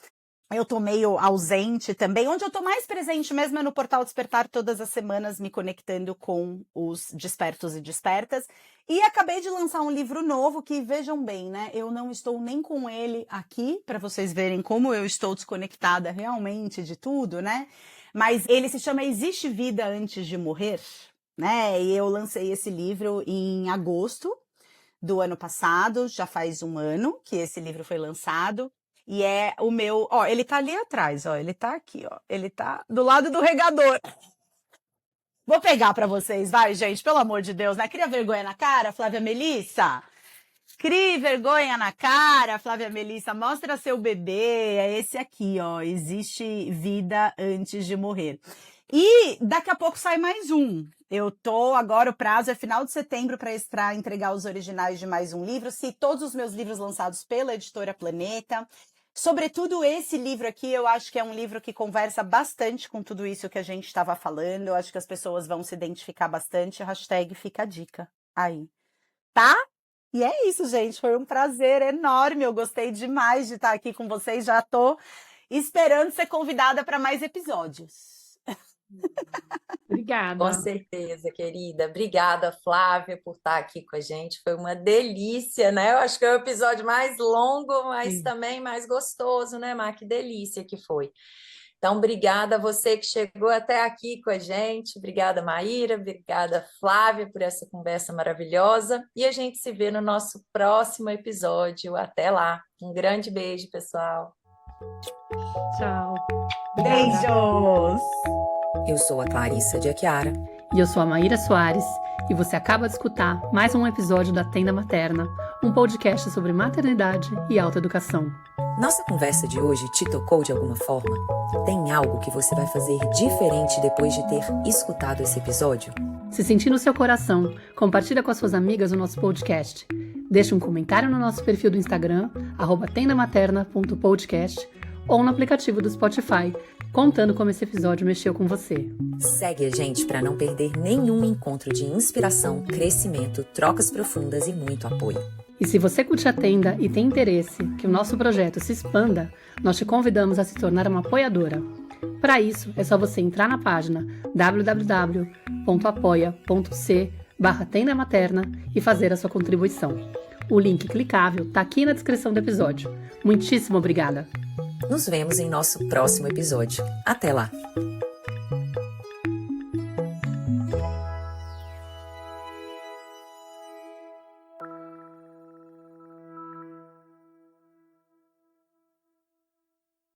Speaker 3: Eu tô meio ausente também. Onde eu tô mais presente mesmo é no Portal Despertar, todas as semanas me conectando com os despertos e despertas. E acabei de lançar um livro novo que, vejam bem, né? Eu não estou nem com ele aqui, para vocês verem como eu estou desconectada realmente de tudo, né? Mas ele se chama Existe Vida Antes de Morrer, né? E eu lancei esse livro em agosto do ano passado, já faz 1 ano que esse livro foi lançado. E é o meu, ó, ele tá ali atrás, ó, ele tá aqui, ó, ele tá do lado do regador. Vou pegar pra vocês, vai, gente, pelo amor de Deus, né? Cria vergonha na cara, Flávia Melissa? Crie vergonha na cara, Flávia Melissa, mostra seu bebê, é esse aqui, ó, Existe Vida Antes de Morrer. E daqui a pouco sai mais um. Eu tô, agora o prazo é final de setembro para entregar os originais de mais um livro. Se todos os meus livros lançados pela Editora Planeta. Sobretudo esse livro aqui, eu acho que é um livro que conversa bastante com tudo isso que a gente estava falando. Eu acho que as pessoas vão se identificar bastante. Hashtag fica a dica aí, tá? E é isso, gente. Foi um prazer enorme. Eu gostei demais de estar aqui com vocês. Já tô esperando ser convidada para mais episódios.
Speaker 2: Obrigada.
Speaker 1: Com certeza, querida. Obrigada, Flávia, por estar aqui com a gente. Foi uma delícia, né? Eu acho que é o episódio mais longo, mas
Speaker 2: Sim.
Speaker 1: também mais gostoso, né, Mar? Que delícia que foi. Então, obrigada a você que chegou até aqui com a gente. Obrigada, Maíra. Obrigada, Flávia, por essa conversa maravilhosa. E a gente se vê no nosso próximo episódio. Até lá. Um grande beijo, pessoal.
Speaker 2: Tchau.
Speaker 3: Beijos!
Speaker 1: Eu sou a Clarissa de Achiara.
Speaker 2: E eu sou a Maíra Soares. E você acaba de escutar mais um episódio da Tenda Materna, um podcast sobre maternidade e autoeducação.
Speaker 1: Nossa conversa de hoje te tocou de alguma forma? Tem algo que você vai fazer diferente depois de ter escutado esse episódio?
Speaker 2: Se sentir no seu coração, compartilha com as suas amigas o nosso podcast. Deixe um comentário no nosso perfil do Instagram, @tendamaterna.podcast, ou no aplicativo do Spotify, contando como esse episódio mexeu com você.
Speaker 1: Segue a gente para não perder nenhum encontro de inspiração, crescimento, trocas profundas e muito apoio.
Speaker 2: E se você curte a Tenda e tem interesse que o nosso projeto se expanda, nós te convidamos a se tornar uma apoiadora. Para isso, é só você entrar na página www.apoia.c/tendamaterna e fazer a sua contribuição. O link clicável está aqui na descrição do episódio. Muitíssimo obrigada!
Speaker 1: Nos vemos em nosso próximo episódio. Até lá!